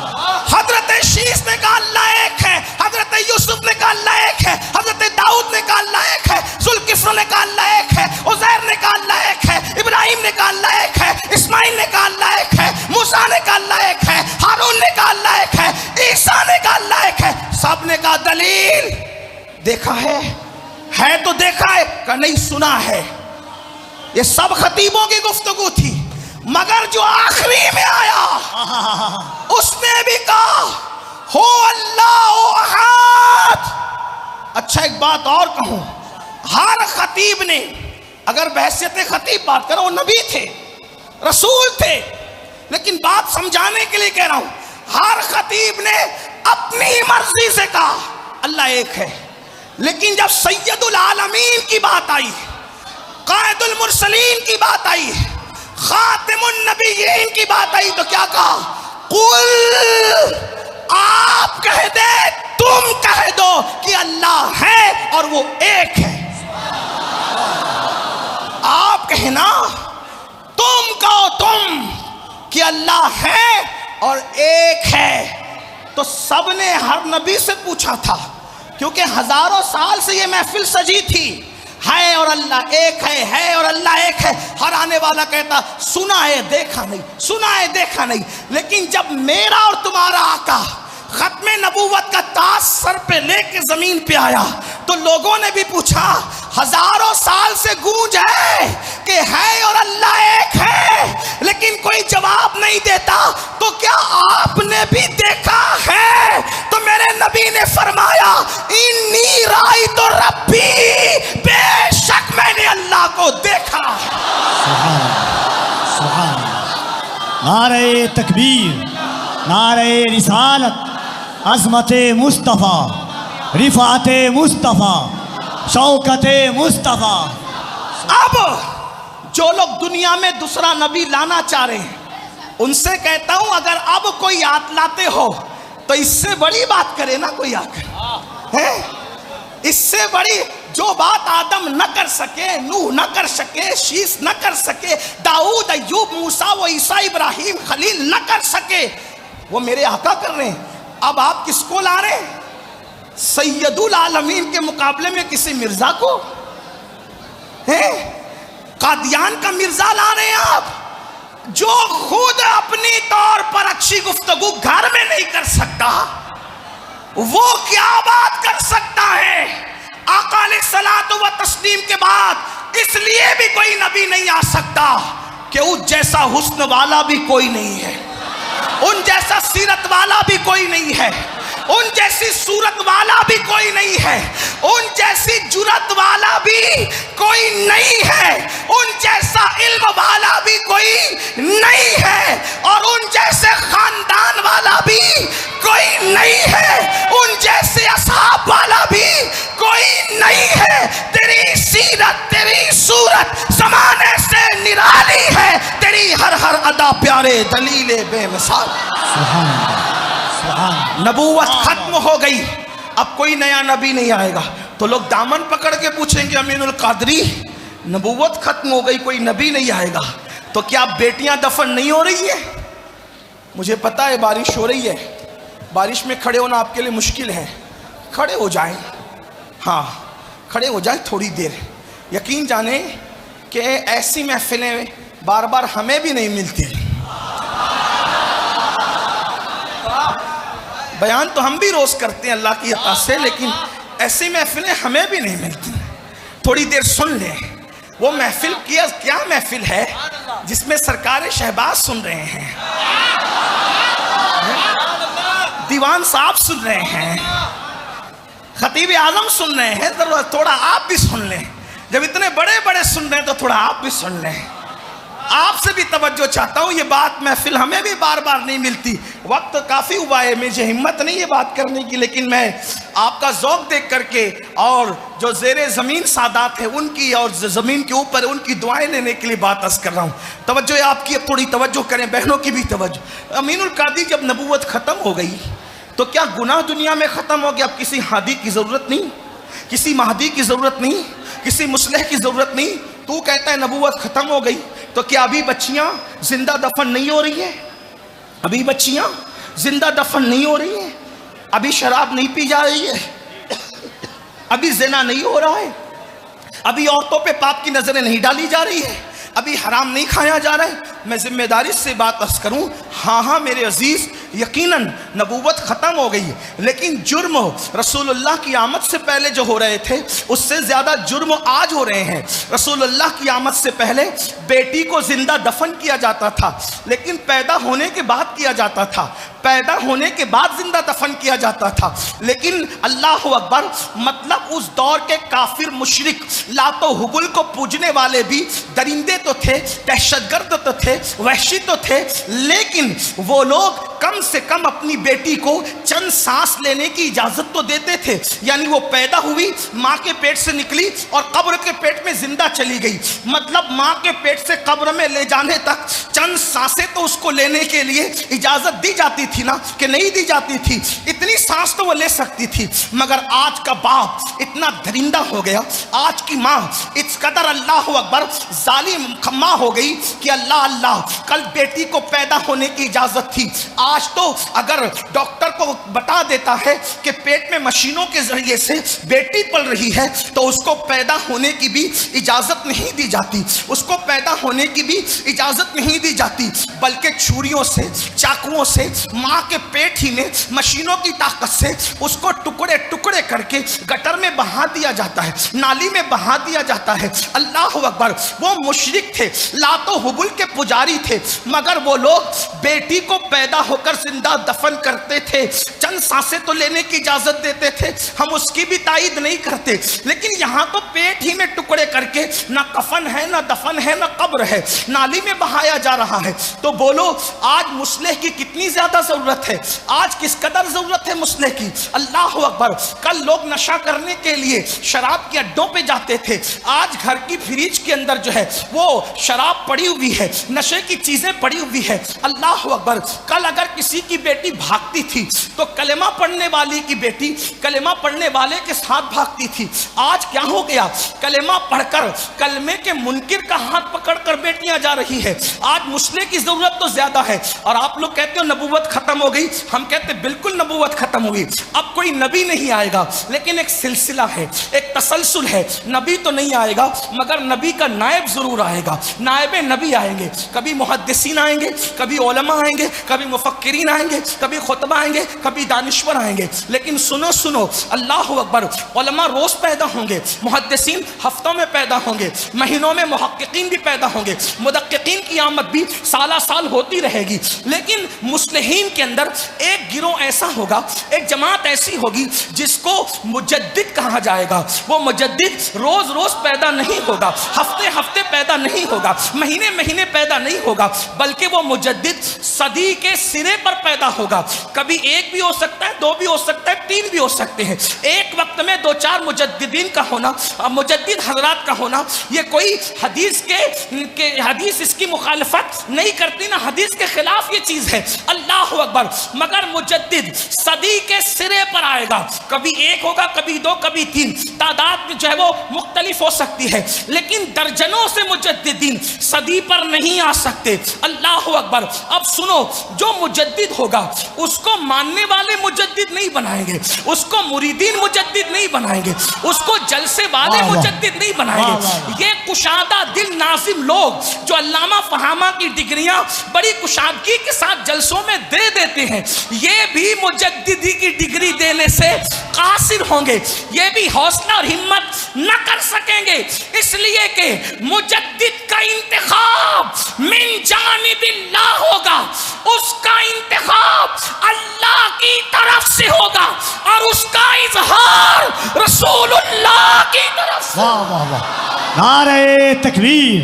हजरत शीश ने कहा अल्लाह एक है, हजरत यूसुफ ने कहा अल्लाह एक है, हजरत दाऊद ने कहा अल्लाह एक है, जुल्किफ्ल ने कहा अल्लाह एक है, उज़ैर ने कहा अल्लाह एक है, इब्राहिम ने कहा अल्लाह एक है, इस्माइल ने कहा अल्लाह एक है, मूसा ने कहा अल्लाह एक है, हारून ने कहा अल्लाह एक है, ईसा ने कहा अल्लाह एक है। सब ने कहा दलील देखा है तो देखा है का नहीं सुना है। ये सब खतीबों की गुफ्तगू थी, मगर जो आखिरी में आया उसने भी कहा हो अल्लाह अहद। अच्छा एक बात और कहूं, हर खतीब ने, अगर बहसियत खतीब बात करो, वो नबी थे, रसूल थे, लेकिन बात समझाने के लिए कह रहा हूं, हर खतीब ने अपनी मर्जी से कहा अल्लाह एक है। लेकिन जब सैयदुल आलमीन की बात आई, कायदुल मुरसलीन की बात आई, खातिमुन नबीयीन की बात आई, तो क्या कहा? कुल, आप कह दे, तुम कह दो कि अल्लाह है और वो एक है। आप कहना, तुम कहो तुम कि अल्लाह है और एक है। तो सबने हर नबी से पूछा था, क्योंकि हजारों साल से ये महफिल सजी थी, है और अल्लाह एक है और अल्लाह एक है। हर आने वाला कहता सुना है देखा नहीं, सुना है देखा नहीं। लेकिन जब मेरा और तुम्हारा आका खत्मे नबूवत का ताज सर पे लेके जमीन पे आया, तो लोगों ने भी पूछा, हजारों साल से गूंज है कि है और अल्लाह एक है, लेकिन कोई जवाब नहीं देता, तो क्या आपने भी देखा है? तो मेरे नबी ने फरमाया, इन्नी राई तो रब्बी, बेशक मैंने अल्लाह को देखा। सुभान, नारे तकबीर, नारे रिसालत, अज़मते मुस्तफ़ा, रिफ़ाते मुस्तफ़ा, शौकते मुस्तफ़ा। अब जो लोग दुनिया में दूसरा नबी लाना चाह रहे हैं, उनसे कहता हूं, अगर अब कोई आतलाते हो तो इससे बड़ी बात करे ना कोई आकर, है? इससे बड़ी जो बात आदम न कर सके, नूह न कर सके, शीश न कर सके, दाऊद, अय्यूब, मूसा, वो ईसा, इब्राहिम, खलील न कर सके, वो मेरे आका कर रहे हैं। अब आप किसको ला रहे हैं? सैयदुल आलमीन के मुकाबले में किसी मिर्जा को, हैं? कादियान का मिर्जा ला रहे हैं आप, जो खुद अपनी तौर पर अच्छी गुफ्तगू घर में नहीं कर सकता, वो क्या बात कर सकता है? आका अलैहिस्सलातु व तस्लीम के बाद इसलिए भी कोई नबी नहीं आ सकता कि उस जैसा हुस्न वाला भी कोई नहीं है, उन जैसा सीरत वाला भी कोई नहीं है, उन जैसी सूरत वाला भी कोई नहीं है, उन जैसी जुरत वाला भी कोई नहीं है, उन जैसा इल्म वाला भी कोई नहीं है, और उन जैसे खानदान वाला भी कोई नहीं है, उन जैसे असहाब वाला भी कोई नहीं है। तेरी सीरत, तेरी सूरत ज़माने से निराली है, तेरी हर हर अदा प्यारे, दलीले बेमिसाल। नबूवत खत्म हो गई, अब कोई नया नबी नहीं आएगा। तो लोग दामन पकड़ के पूछेंगे, अमीनुल कादरी, नबूवत खत्म हो गई, कोई नबी नहीं आएगा, तो क्या बेटियां दफन नहीं हो रही है? मुझे पता है बारिश हो रही है, बारिश में खड़े होना आपके लिए मुश्किल है, खड़े हो जाएं, हाँ खड़े हो जाएं थोड़ी देर। यकीन जाने कि ऐसी महफिलें बार बार हमें भी नहीं मिलती। बयान तो हम भी रोज करते हैं अल्लाह की अता से, लेकिन ऐसी महफिलें हमें भी नहीं मिलती। थोड़ी देर सुन लें, वो महफिल क्या महफिल है जिसमें सरकार शहबाज सुन रहे हैं, दीवान साहब सुन रहे हैं, खतीब आजम सुन रहे हैं, तो थोड़ा आप भी सुन लें। जब इतने बड़े बड़े सुन रहे हैं तो थोड़ा आप भी सुन लें। आपसे भी तवज्जो चाहता हूँ। ये बात महफिल हमें भी बार बार नहीं मिलती, वक्त काफ़ी हुआ है, मुझे हिम्मत नहीं है बात करने की, लेकिन मैं आपका ज़ौक़ देख करके और जो ज़ेरे ज़मीन सादात है उनकी और ज़मीन के ऊपर उनकी दुआएं लेने के लिए बात अर्ज़ कर रहा हूँ। तवज्जो है आपकी, अब थोड़ी तवज्जो करें, बहनों की भी तवज्जो। अमीनुल कादी जब नबूवत ख़त्म हो गई तो क्या गुनाह दुनिया में ख़त्म हो गया? अब किसी हादी की ज़रूरत नहीं, किसी महदी की ज़रूरत नहीं, किसी मुस्लिह की ज़रूरत नहीं। तू कहता है नबूवत ख़त्म हो गई, तो क्या अभी बच्चियाँ जिंदा दफन नहीं हो रही हैं? अभी बच्चियाँ जिंदा दफन नहीं हो रही हैं? अभी शराब नहीं पी जा रही है? अभी ज़िना नहीं हो रहा है? अभी औरतों पे पाप की नज़रें नहीं डाली जा रही है? अभी हराम नहीं खाया जा रहा है? मैं जिम्मेदारी से बात अर्ज़ करूँ, हाँ मेरे अजीज़, यकीनन नबूवत ख़त्म हो गई है, लेकिन जुर्म रसूलुल्लाह की आमद से पहले जो हो रहे थे उससे ज़्यादा जुर्म आज हो रहे हैं। रसूलुल्लाह की आमद से पहले बेटी को ज़िंदा दफन किया जाता था, लेकिन पैदा होने के बाद किया जाता था, पैदा होने के बाद ज़िंदा दफन किया जाता था। लेकिन अल्लाह अकबर, मतलब उस दौर के काफिर मुशरिक लातो हुबुल को पूजने वाले भी दरिंदे तो थे, दहशतगर्द तो थे, वहशी तो थे, लेकिन वो लोग कम से कम अपनी बेटी को चंद सांस लेने की इजाजत तो देते थे। यानी वो पैदा हुई, माँ के पेट से निकली और कब्र के पेट में जिंदा चली गई, मतलब माँ के पेट से कब्र में ले जाने तक चंद सांसें तो उसको लेने के लिए इजाजत दी जाती थी ना, कि नहीं दी जाती थी? इतनी सांस तो वो ले सकती थी। मगर आज का बाप इतना दरिंदा हो गया, आज की माँ इस कदर अल्लाह अकबर जालिम माँ हो गई कि अल्लाह अल्लाह, कल बेटी को पैदा होने की इजाजत थी, आज तो अगर डॉक्टर को बता देता है कि पेट में मशीनों के जरिए से बेटी पल रही है तो उसको पैदा होने की भी इजाजत नहीं दी जाती, उसको पैदा होने की भी इजाजत नहीं दी जाती, बल्कि छुरियों से, चाकुओं से माँ के पेट ही में मशीनों की ताकत से उसको टुकड़े टुकड़े करके गटर में बहा दिया जाता है, नाली में बहा दिया जाता है। अल्लाह अकबर, वो मुशरिक थे, लातो हुबुल के पुजारी थे, मगर वो लोग बेटी को पैदा होकर जिंदा दफन करते थे, चंद सांसें तो लेने की इजाजत देते थे, हम उसकी भी तायद नहीं करते। लेकिन यहाँ तो पेट ही में टुकड़े करके ना कफन है, ना दफन है, ना कब्र है, नाली में बहाया जा रहा है। तो बोलो आज मुस्लिह की कितनी ज्यादा जरूरत है, आज किस कदर जरूरत है मुस्लिह की। अल्लाह अकबर, कल लोग नशा करने के लिए शराब के अड्डों पे जाते थे, आज घर की फ्रिज के अंदर जो है वो शराब पड़ी हुई है, नशे की चीजें पड़ी हुई है। अल्लाह अकबर, कल अगर किसी की बेटी भागती थी तो कलेमा पढ़ने वाली की बेटी कलेमा पढ़ने वाले के साथ भागती थी। आज क्या हो गया, कलेमा पढ़कर कलमे के मुनकिर का हाथ पकड़कर बेटियां जा रही है। आज मुस्लिम की जरूरत तो ज्यादा है, और आप लोग कहते हो नबूवत खत्म हो गई, हम कहते बिल्कुल नबूवत खत्म हुई, अब कोई नबी नहीं आएगा, लेकिन एक सिलसिला है, एक तसलसल है। नबी तो नहीं आएगा मगर नबी का नायब जरूर आएगा, नायब नबी आएंगे, कभी मुहद्दिसीन आएंगे, कभी उलमा आएंगे, कभी मुफक्किरीन आएंगे, कभी खुतबा आएंगे, कभी दानिश्वर आएंगे। लेकिन सुनो सुनो, अल्लाह अकबर, उलमा रोज पैदा होंगे, मुहद्दिसीन हफ्तों में पैदा होंगे, महीनों में मुहक्किकीन भी पैदा होंगे, मुदक्किकीन की आमद भी साला साल होती रहेगी। लेकिन मुस्लिहीन के अंदर एक गिरोह ऐसा होगा, एक जमात ऐसी होगी जिसको मुजद्दिद कहा जाएगा। वो मुजद्दिद रोज रोज पैदा नहीं होगा, हफ्ते हफ्ते पैदा नहीं होगा, महीने महीने पैदा नहीं होगा, बल्कि वो मुजद्दिद सदी के सिरे पर पैदा होगा। कभी एक भी हो सकता है, दो भी हो सकता है, तीन भी हो सकते हैं। एक वक्त में दो चार मुजद्दिदीन का होना, मुजद्दिद हजरात का होना, ये कोई हदीस के हदीस इसकी मुखालफत नहीं करती ना, हदीस के खिलाफ ये चीज है। अल्लाह अकबर, मगर मुजद्दिद सदी के सिरे पर आएगा, कभी एक होगा, कभी दो, कभी तीन, तादाद जो है वो मुख्तलिफ हो सकती है, लेकिन दर्जनों से मुजद्दिदीन सदी पर नहीं आ सकते। अल्लाह अकबर। अब सुनो, जो मुजद्दिद होगा उसको मानने वाले मुजद्दिद नहीं बनाएंगे, उसको मुरीदीन मुजद्दिद नहीं बनाएंगे, उसको जलसे वाले मुजद्दिद नहीं बनाएंगे। ये कुशादा दिल नाजिम लोग जो अल्लामा फहामा की डिग्रियां बड़ी कुशादगी के साथ जलसों में दे देते हैं, ये भी मुजद्दिदी की डिग्री डिग्री देने से कासिर होंगे, ये भी हौसला और हिम्मत न कर सकेंगे, इसलिए कि मुजद्दिद का इंतखाब मिन जानिबिल्लाह होगा, उसका इंतखाब अल्लाह की तरफ से होगा और उसका इजहार रसूलुल्लाह की तरफ से। वाह वाह वाह, नारे तकबीर,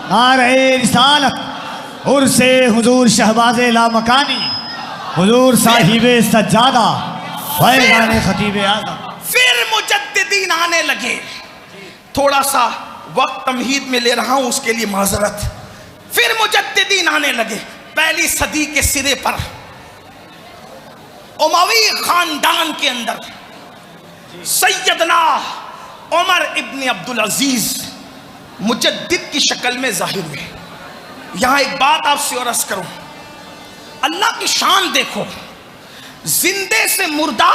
नारे रिसालत, उर्से हुजूर शहबाज़े लामकानी, हुजूर साहिबे सज्जादा, फैज़ाने खतीबे आज़म। फिर मुजद्दिदीन आने लगे। थोड़ा सा वक्त तमहीद में ले रहा हूं, उसके लिए माजरत। फिर मुजद्दिदीन आने लगे। पहली सदी के सिरे पर उमवी खानदान के अंदर सैयदना उमर इब्न अब्दुल अजीज मुजद्दिद की शक्ल में जाहिर हुए। यहां एक बात आपसे और अर्ज करूं, अल्लाह की शान देखो, जिंदे से मुर्दा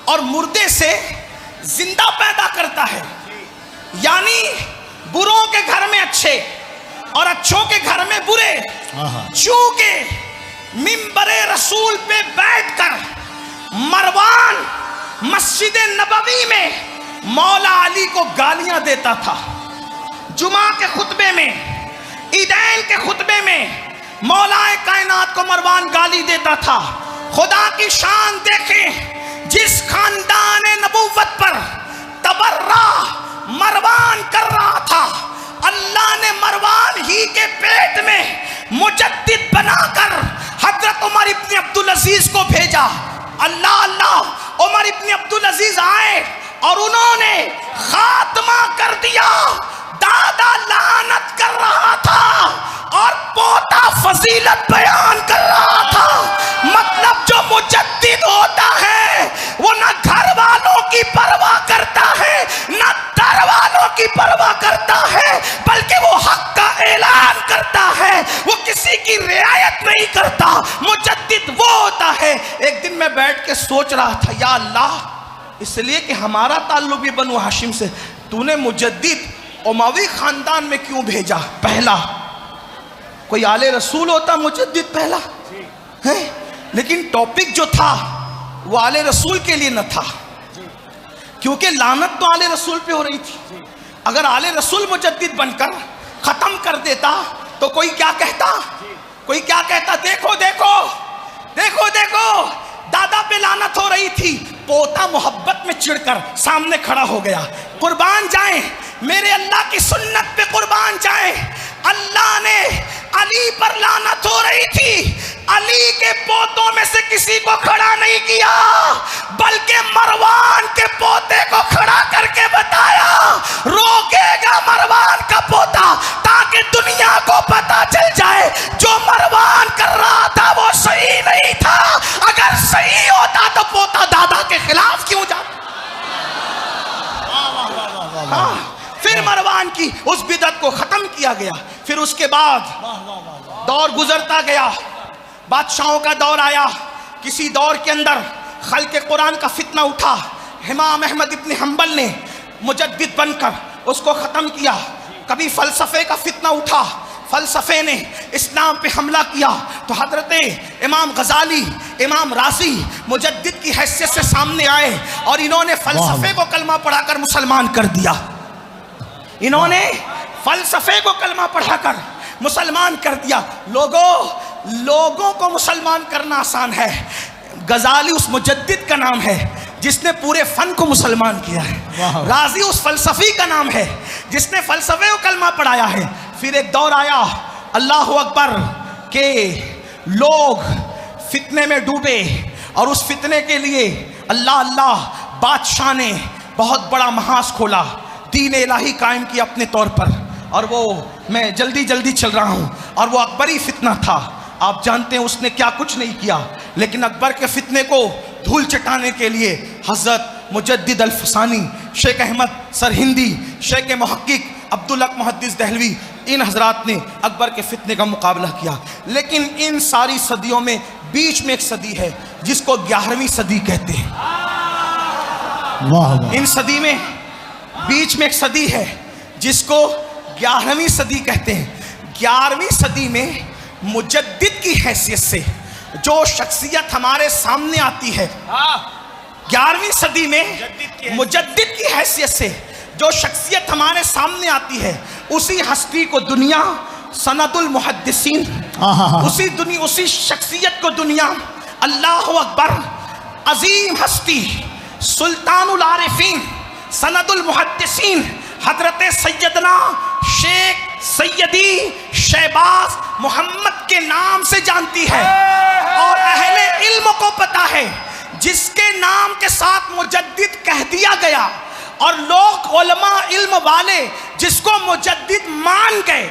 और मुर्दे से जिंदा पैदा करता है, यानी बुरों के घर में अच्छे और अच्छों के घर में बुरे। चूंकि मिंबरे रसूल पे बैठकर मरवान मस्जिद नबवी में मौला अली को गालियां देता था, जुमा के खुतबे में, ईदैन के खुतबे में मौलाए कायनात को मरवान गाली देता था। खुदा की शान देखें, जिस खानदान नबूवत पर तबर्रा मरवान कर रहा था, अल्लाह ने मरवान ही के पेट में मुजद्दिद बनाकर हजरत उमर इब्न अब्दुल अजीज को भेजा। अल्लाह अल्लाह, उमर इब्न अब्दुल अजीज आए और उन्होंने खात्मा कर दिया। दादा लानत कर रहा था और पोता फजीलत बयान कर रहा था। मतलब जो मुजद्दिद होता है वो न घर वालों की परवाह करता है, न दर वालों की परवाह करता है, बल्कि वो हक का ऐलान करता है, वो किसी की रियायत नहीं करता। मुजद्दिद वो होता है। एक दिन मैं बैठ के सोच रहा था, या अल्लाह, इसलिए कि हमारा ताल्लुक भी बनु हाशिम से, तूने मुजद्दिद उमवी खानदान में क्यों भेजा? पहला कोई आले रसूल होता मुजद्दिद पहला है, लेकिन टॉपिक जो था वो आले रसूल के लिए न था, क्योंकि लानत तो आले रसूल पे हो रही थी। अगर आले रसूल मुजद्दिद बनकर खत्म कर देता तो कोई क्या कहता? कोई क्या कहता? देखो देखो देखो देखो, दादा पे लानत हो रही थी, पोता मोहब्बत में चिढ़कर सामने खड़ा हो गया। कुर्बान जाए मेरे अल्लाह की सुन्नत पे, कुर्बान जाए। अल्लाह ने अली पर लानत हो रही थी, अली के पोतों में से किसी को खड़ा नहीं किया, बल्कि मरवान के पोते को खड़ा करके बताया रोकेगा मरवान का पोता, ताकि दुनिया को पता चल जाए जो मरवान कर रहा था वो सही नहीं था। अगर सही होता तो पोता दादा के खिलाफ क्यों जाता? हाँ, फिर मरवान की उस बिदअत को खत्म किया गया। फिर उसके बाद दौर गुजरता गया, बादशाहों का दौर आया। किसी दौर के अंदर खल्क़े कुरान का फितना उठा, इमाम अहमद इब्न हंबल ने मुजद्दिद बनकर उसको ख़त्म किया। कभी फ़लसफ़े का फितना उठा, फ़लसफ़े ने इस्लाम पे हमला किया, तो हज़रत इमाम गज़ाली, इमाम राज़ी मुजद्दिद की हैसियत से सामने आए और इन्होंने फ़लसफ़े को कलमा पढ़ाकर मुसलमान कर दिया। इन्होंने फ़लसफ़े को कलमा पढ़ाकर मुसलमान कर दिया। लोगों को मुसलमान करना आसान है, गज़ाली उस मुजद्दिद का नाम है जिसने पूरे फ़न को मुसलमान किया है। राज़ी उस फ़लसफ़ी का नाम है जिसने फ़लसफ़े को कलमा पढ़ाया है। फिर एक दौर आया, अल्लाह अकबर, के लोग फितने में डूबे और उस फितने के लिए अल्लाह अल्लाह बादशाह ने बहुत बड़ा महाज खोला, दीन इलाही कायम किया अपने तौर पर। और वो मैं जल्दी जल्दी चल रहा हूँ, और वो अकबरी फितना था। आप जानते हैं उसने क्या कुछ नहीं किया, लेकिन अकबर के फितने को धूल चटाने के लिए हज़रत मुजद्दिद अल-फसानी, शेख अहमद सरहिंदी, शेख मुहक्किक अब्दुल हक मुहद्दिस दहलवी, इन हजरात ने अकबर के फितने का मुकाबला किया। लेकिन इन सारी सदियों में बीच में एक सदी है जिसको 11वीं सदी कहते हैं। इन सदी में बीच में एक सदी है जिसको 11वीं सदी कहते हैं। 11वीं सदी में मुजद्दिद की हैसियत से जो शख्सियत हमारे सामने आती है 11वीं सदी में मुजद्दिद की हैसियत से जो शख्सियत हमारे सामने आती है, उसी हस्ती को दुनिया सनदुल मुहद्दिसीन, उसी शख्सियत को दुनिया अल्लाहु अकबर अजीम हस्ती सुल्तानुल आरिफीन सनदुल मुहद्दिसीन हजरत सैयदना शेख सैयदी शहबाज मोहम्मद के नाम से जानती है। और अहले इल्म को पता है, जिसके नाम के साथ मुजद्दिद कह दिया गया और लोग उलमा इल्म वाले जिसको मुजद्दिद मान गए,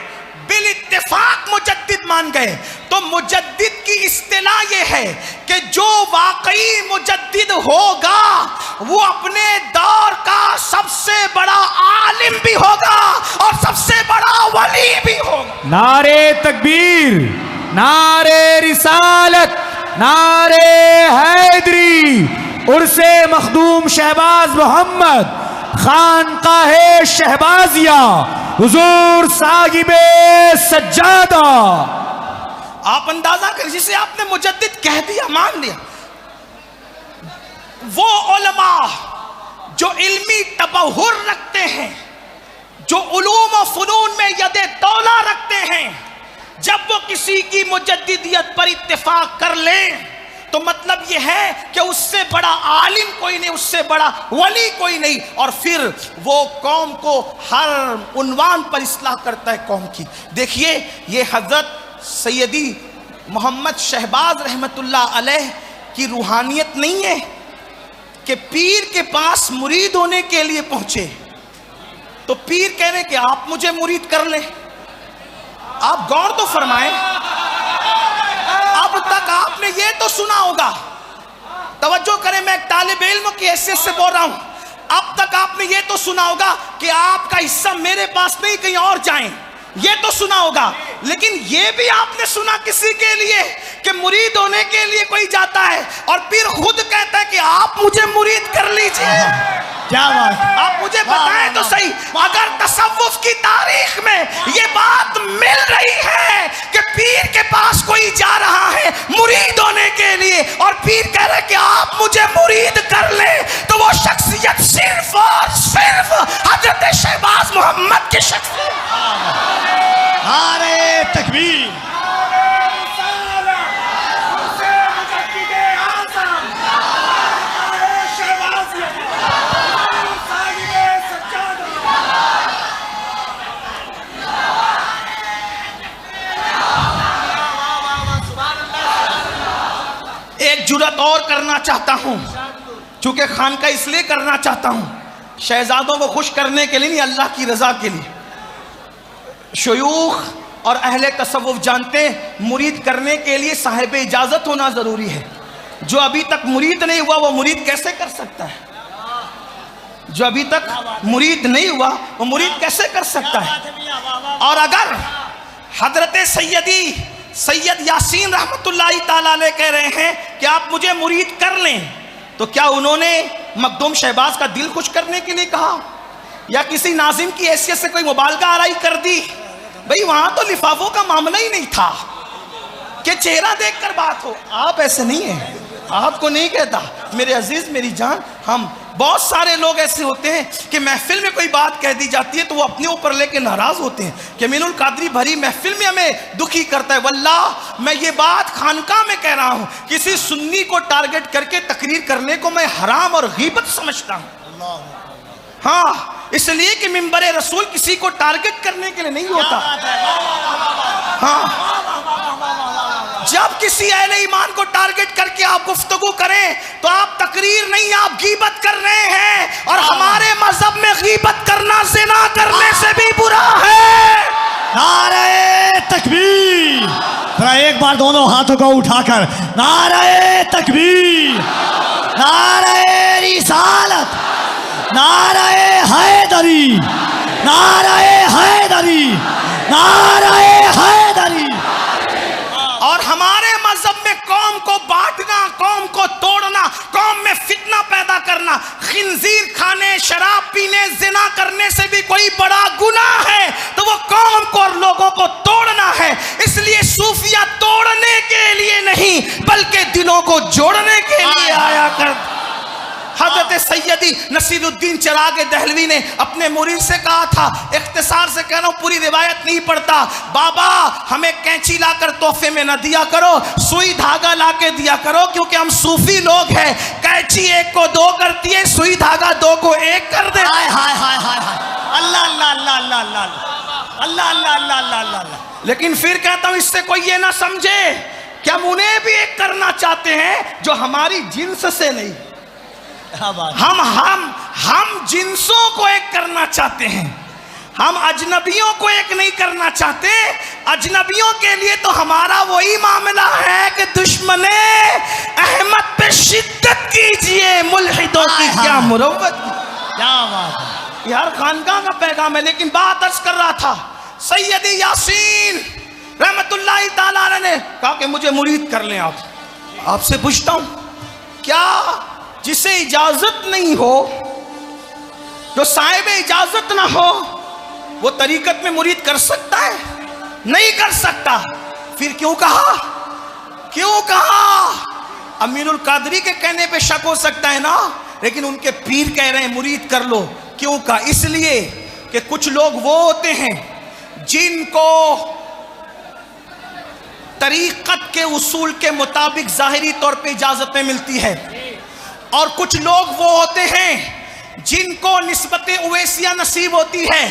बिल इत्तेफाक मुजद्दिद मान गए, तो मुजद्दिद की इस्तिलाह ये है कि जो वाकई मुजद्दिद होगा वो अपने दौर का सबसे बड़ा आलिम भी होगा और सबसे बड़ा वली भी होगा। नारे तकबीर, नारे रिसालत, नारे हैदरी, उर्से मखदूम शहबाज मोहम्मद, खानकाहे शहबाजिया, हुजूर साहिबे सज्जादा। आप अंदाजा करिए, जिसे आपने मुजद्दिद कह दिया, मान लिया, वो उलमा जो इल्मी तबहुर रखते हैं, जो उलूम और फुनून में यदे तौला रखते हैं, जब वो किसी की मुजद्दिदियत पर इत्तेफाक कर लें तो मतलब यह है कि उससे बड़ा आलिम कोई नहीं, उससे बड़ा वली कोई नहीं, और फिर वो कौम को हर उन्वान पर इस्लाह करता है कौम की। देखिए, ये हजरत सैयदी मोहम्मद शहबाज रहमतुल्लाह अलैह की रूहानियत नहीं है कि पीर के पास मुरीद होने के लिए पहुंचे तो पीर कह रहे कि आप मुझे मुरीद कर लें। आप गौर तो फरमाएं, अब तक आपने ये तो सुना होगा, तवज्जो करें, मैं एक तालिब इल्म की हैसियत से बोल रहा हूं, अब तक आपने ये तो सुना होगा कि आपका हिस्सा मेरे पास नहीं कहीं और जाए, ये तो सुना होगा। लेकिन ये भी आपने सुना किसी के लिए कि मुरीद होने के लिए कोई जाता है और फिर खुद कहता है कि आप मुझे मुरीद कर लीजिए। क्या बात, आप मुझे बताएं तो सही, अगर तसव्वुफ की तारीख में ये बात मिल रही है कि पीर के पास कोई जा रहा है मुरीद होने के लिए और पीर कह रहे कि आप मुझे मुरीद कर ले, तो वो शख्सियत सिर्फ और सिर्फ हजरत शहबाज मोहम्मद की शख्सियत। नारे तकबीर, एक जुरत और करना चाहता हूं, चूंकि खानका इसलिए करना चाहता हूं, शहजादों को खुश करने के लिए नहीं, अल्लाह की रजा के लिए। शयूख और अहले तसव्वुफ जानते हैं मुरीद करने के लिए साहिब इजाजत होना जरूरी है। जो अभी तक मुरीद नहीं हुआ वो मुरीद कैसे कर सकता है? जो अभी तक मुरीद नहीं हुआ वो मुरीद कैसे कर सकता है? और अगर हजरत सैयद यासीन रहमतुल्लाहि ताला अलैह कह रहे हैं कि आप मुझे मुरीद कर लें, तो क्या उन्होंने मखदूम शहबाज का दिल खुश करने के लिए कहा या किसी नाजिम की हैसियत से कोई मुबालगा आराई कर दी? भाई वहां तो लिफाफों का मामला ही नहीं था कि चेहरा देखकर बात हो। आप ऐसे नहीं है, आपको नहीं कहता मेरे अजीज मेरी जान, हम बहुत सारे लोग ऐसे होते हैं कि महफिल में कोई बात कह दी जाती है तो वो अपने ऊपर लेके नाराज होते हैं कि मीनुल कादरी भरी महफिल में हमें दुखी करता है। वल्लाह मैं ये बात खानका में कह रहा हूं, किसी सुन्नी को टारगेट करके तकरीर करने को मैं हराम और गीबत समझता हूं। हाँ, इसलिए कि मिंबर रसूल किसी को टारगेट करने के लिए नहीं होता। हाँ, जब किसी अहले ईमान को टारगेट करके आप गुफ्तगू करें तो आप तकरीर नहीं, आप गीबत कर रहे हैं। और हमारे मजहब में गीबत करना ज़िना करने से भी बुरा है। नारे तकबीर, जरा एक बार दोनों हाथों को उठाकर नारे तकबीर, नारे रिसालत, नारे हैदरी, नारे हैदरी, नारे हैदरी। और हमारे मजहब में कौम को बांटना, कौम को तोड़ना, कौम में फितना पैदा करना, खिंजीर खाने, शराब पीने, जिना करने से भी कोई बड़ा गुनाह है, तो वो कौम को और लोगों को तोड़ना है। इसलिए सूफिया तोड़ने के लिए नहीं बल्कि हजरत सैयदी नसीरुद्दीन चिराग दहलवी ने अपने मुरीद से कहा था, इख्तिसार से कह रहा हूं, पूरी रिवायत नहीं पढ़ता, बाबा हमें कैंची लाकर तोहफे में न दिया करो, सुई धागा लाके दिया करो, क्योंकि हम सूफी लोग हैं, कैंची एक को दो करती है, सुई धागा दो को एक कर दे। हाय हाय हाय हाय हाय, अल्लाह अल्लाह अल्लाह अल्लाह अल्लाह अल्लाह अल्लाह अल्लाह अल्लाह अल्लाह। लेकिन फिर कहता हूं, इससे कोई ये ना समझे कि हम उन्हें भी एक करना चाहते हैं जो हमारी जिन्स से नहीं, हम जिन्सों को एक करना चाहते हैं, हम अजनबियों को एक नहीं करना चाहते। अजनबियों के लिए तो हमारा वही मामला है कि दुश्मने अहमद पे शिद्दत कीजिए, मुल्हिदों की क्या मुरव्वत, क्या बात है। यार खानका का पैगाम है। लेकिन बात अर्ज कर रहा था, सैयदी यासीन रहमतुल्लाह ताला अलैह ने कहा कि मुझे मुरीद कर लें आप। आपसे पूछता हूं, क्या जिसे इजाजत नहीं हो, जो साहिब इजाजत ना हो, वो तरीकत में मुरीद कर सकता है? नहीं कर सकता। फिर क्यों कहा? क्यों कहा? अमीरुल कादरी के कहने पे शक हो सकता है ना, लेकिन उनके पीर कह रहे हैं मुरीद कर लो। क्यों कहा? इसलिए कि कुछ लोग वो होते हैं जिनको तरीकत के उसूल के मुताबिक जाहिरी तौर पे इजाजतें मिलती है, और कुछ लोग वो होते हैं जिनको निस्बत उवैसिया नसीब होती है,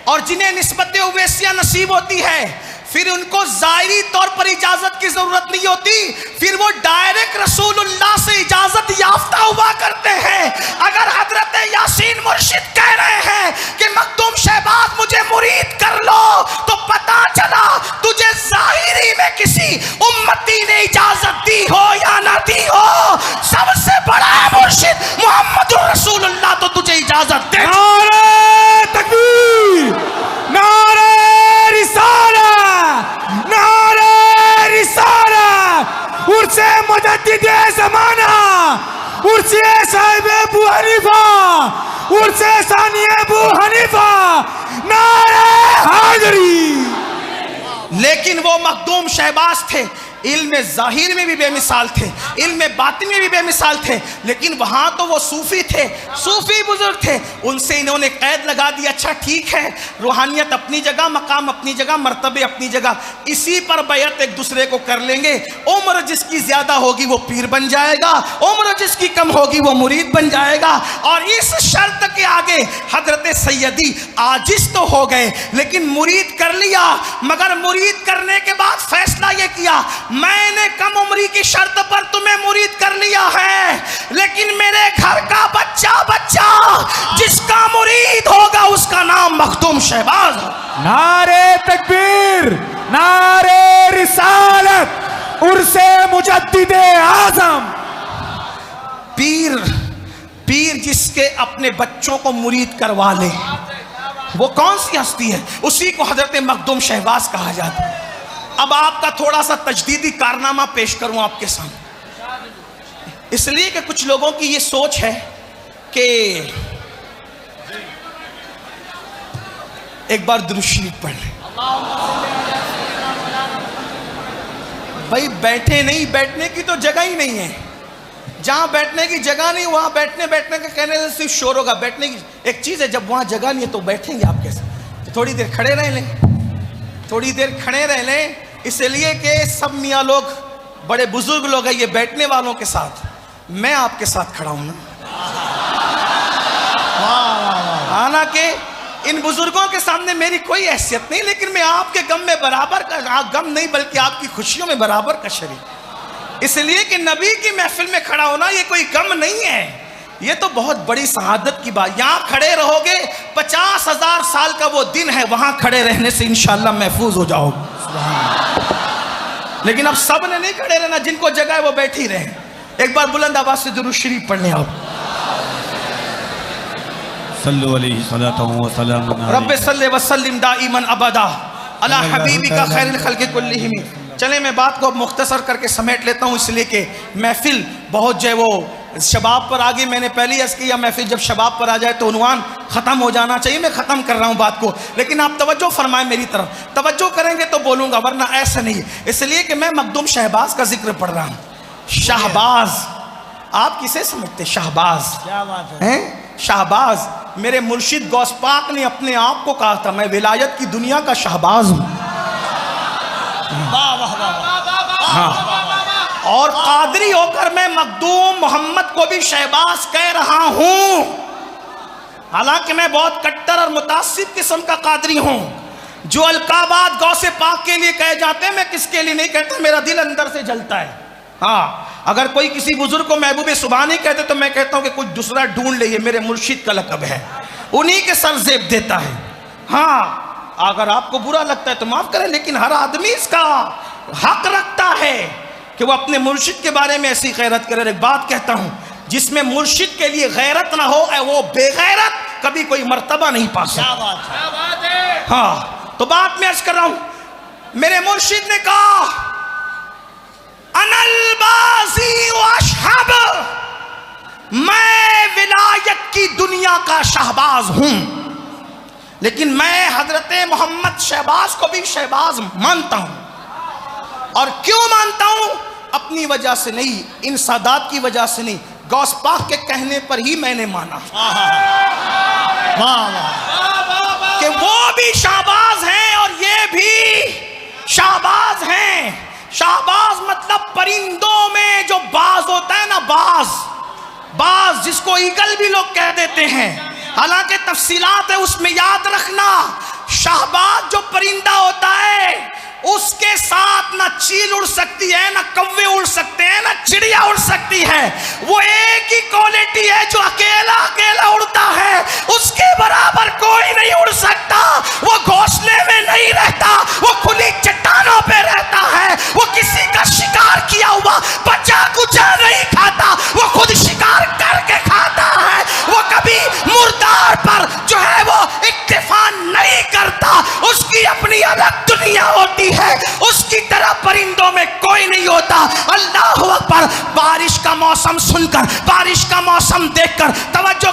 और जिन्हें निस्बत उवैसिया नसीब होती है फिर उनको जाहिरी तौर पर इजाजत की जरूरत नहीं होती, फिर वो डायरेक्ट रसूलुल्लाह से इजाजत याफ्ता हुआ करते हैं। अगर हजरत यासीन मुर्शिद कह रहे हैं कि मखदूम शहबाज मुझे मुरीद कर लो, तो पता चला तुझे जाहिरी में किसी उम्मती ने इजाजत दी हो या ना दी हो, सबसे बड़ा मुर्शिद मोहम्मद रसूलुल्लाह तो तुझे इजाजत दे। नारे तकबीर, नारे रिसालत, नारे रिसालत, उर्से मुजद्दिदे ज़माना, उर्से साहिब अबू हनीफा, उर्से सानी अबू हनीफा, नारे हैदरी। लेकिन वो मखदूम शहबाज थे, इल्म ज़ाहिर में भी बेमिसाल थे, इल्म बातिन में भी बेमिसाल थे, लेकिन वहाँ तो वो सूफ़ी थे, सूफ़ी बुजुर्ग थे। उनसे इन्होंने कैद लगा दी, अच्छा ठीक है, रूहानियत अपनी जगह, मकाम अपनी जगह, मर्तबे अपनी जगह, इसी पर बैत एक दूसरे को कर लेंगे। उम्र जिसकी ज़्यादा होगी वो पीर बन जाएगा, उम्र जिसकी कम होगी वो मुरीद बन जाएगा। और इस शर्त के आगे हजरत सैयदी आजिज़ तो हो गए, लेकिन मुरीद कर लिया। मगर मुरीद करने के बाद फैसला ये किया, मैंने कम उम्री की शर्त पर तुम्हें मुरीद कर लिया है, लेकिन मेरे घर का बच्चा बच्चा जिसका मुरीद होगा उसका नाम मखदूम शहबाज। नारे तकबीर, नारे रिसालत, उर्से मुजद्दिदे आज़म। पीर जिसके अपने बच्चों को मुरीद करवा ले, वो कौन सी हस्ती है? उसी को हजरत मखदूम शहबाज कहा जाता है। अब आपका थोड़ा सा तजदीदी कारनामा पेश करूं आपके सामने, इसलिए कि कुछ लोगों की ये सोच है कि एक बार दुरूद शरीफ पढ़ लें। भाई बैठे नहीं, बैठने की तो जगह ही नहीं है। जहां बैठने की जगह नहीं वहां बैठने का कहने से सिर्फ शोर होगा। बैठने की एक चीज है, जब वहां जगह नहीं है तो बैठेंगे आप कैसे? तो थोड़ी देर खड़े रह लें, थोड़ी देर खड़े रह लें, इसलिए कि सब मियाँ लोग बड़े बुजुर्ग लोग हैं, ये बैठने वालों के साथ मैं आपके साथ खड़ा हूं ना। हालांकि इन बुजुर्गों के सामने मेरी कोई हैसियत नहीं, लेकिन मैं आपके गम में बराबर का गम नहीं बल्कि आपकी खुशियों में बराबर का शरीक। इसलिए कि नबी की महफिल में खड़ा होना ये कोई गम नहीं है, ये तो बहुत बड़ी शहादत की बात। यहाँ खड़े रहोगे, 50,000 साल का वो दिन है, वहां खड़े रहने से इंशाल्लाह महफूज हो जाओगे। लेकिन अब सब ने नहीं खड़े रहना, जिनको जगह है वो बैठ ही रहे। एक बार बुलंद आवाज से दुरूद शरीफ पढ़ लें आप। सल्लु अलैहि सल्लल्लाहु व सल्लम रब्बे सल्ले व सल्लिम दाइमन अबदा अला हबीबिका खैरुल खल्क़ि कुल्लिहिम। चले मैं बात को अब मुख्तसर करके समेट लेता हूँ, इसलिए कि महफिल बहुत जो है वो शबाब पर आ गई। मैंने पहले अर्ज़ किया महफिल जब शबाब पर आ जाए तो उन्वान ख़त्म हो जाना चाहिए। मैं ख़त्म कर रहा हूँ बात को, लेकिन आप तवज्जो फरमाएं मेरी तरफ। तवज्जो करेंगे तो बोलूँगा, वरना ऐसा नहीं है। इसलिए कि मैं मखदूम शहबाज का जिक्र पढ़ रहा हूँ। शहबाज आप किसे समझते? शाहबाज क्या बात है? हैं? शाहबाज। मेरे मुर्शिद गौस पाक ने अपने आप को कहा था, मैं विलायत की दुनिया का शाहबाज हूं। वाह वाह वाह। और कादरी होकर मैं मखदूम मोहम्मद को भी शहबाज कह रहा हूं। हालांकि मैं बहुत कट्टर और मुतासिब किस्म का कादरी हूं। जो अलकाबात गौसे पाक के लिए कहे जाते हैं, मैं किसके लिए नहीं कहता, मेरा दिल अंदर से जलता है। हाँ, अगर कोई किसी बुजुर्ग को महबूब सुबह नहीं कहते तो मैं कहता हूं कि कुछ दूसरा ढूंढ ले, ये मेरे मुर्शिद का लकब है, उन्हीं के सर जेब देता है। हाँ, अगर आपको बुरा लगता है तो माफ करें, लेकिन हर आदमी इसका हक रखता है कि वो अपने मुर्शिद के बारे में ऐसी गैरत करे। एक बात कहता हूं, जिसमें मुर्शिद के लिए गैरत ना हो, वो बेगैरत कभी कोई मर्तबा नहीं पा सकता। क्या बात है? हाँ, तो बात मैं अर्ज कर रहा हूं, मेरे मुर्शिद ने कहा अनलबाजी वअशहब, मैं विलायत की दुनिया का शहबाज हूं, लेकिन मैं हजरत मोहम्मद शहबाज को भी शहबाज मानता हूं। और क्यों मानता हूं? अपनी वजह से नहीं, इन सादात की वजह से नहीं, गौस पाक के कहने पर ही मैंने माना कि वो भी शाहबाज हैं और ये भी शाहबाज हैं। शाहबाज मतलब परिंदों में जो बाज होता है ना, बाज जिसको ईगल भी लोग कह देते हैं, हालांकि तफसीलात है उसमें, याद रखना। शाहबाज जो परिंदा होता है उसके साथ ना चील उड़ सकती है, ना कौवे उड़ सकते हैं, ना चिड़िया उड़ सकती है। वो एक ही क्वालिटी है जो अकेला उड़ता है, उसके बराबर कोई नहीं उड़ सकता। वो घोंसले में नहीं रहता, वो खुली चट्टानों पे रहता है, वो किसी का शिकार किया हुआ बचा कुचा नहीं खाता, वो खुद शिकार करके खाता है। वो कभी मुर्दार पर जो है वो इक्तिफा नहीं करता, उसकी अपनी अलग दुनिया होती है, उसकी तरह परिंदों में कोई नहीं होता। अल्लाह अकबर। बारिश का मौसम सुनकर, बारिश का मौसम देखकर, तवज्जो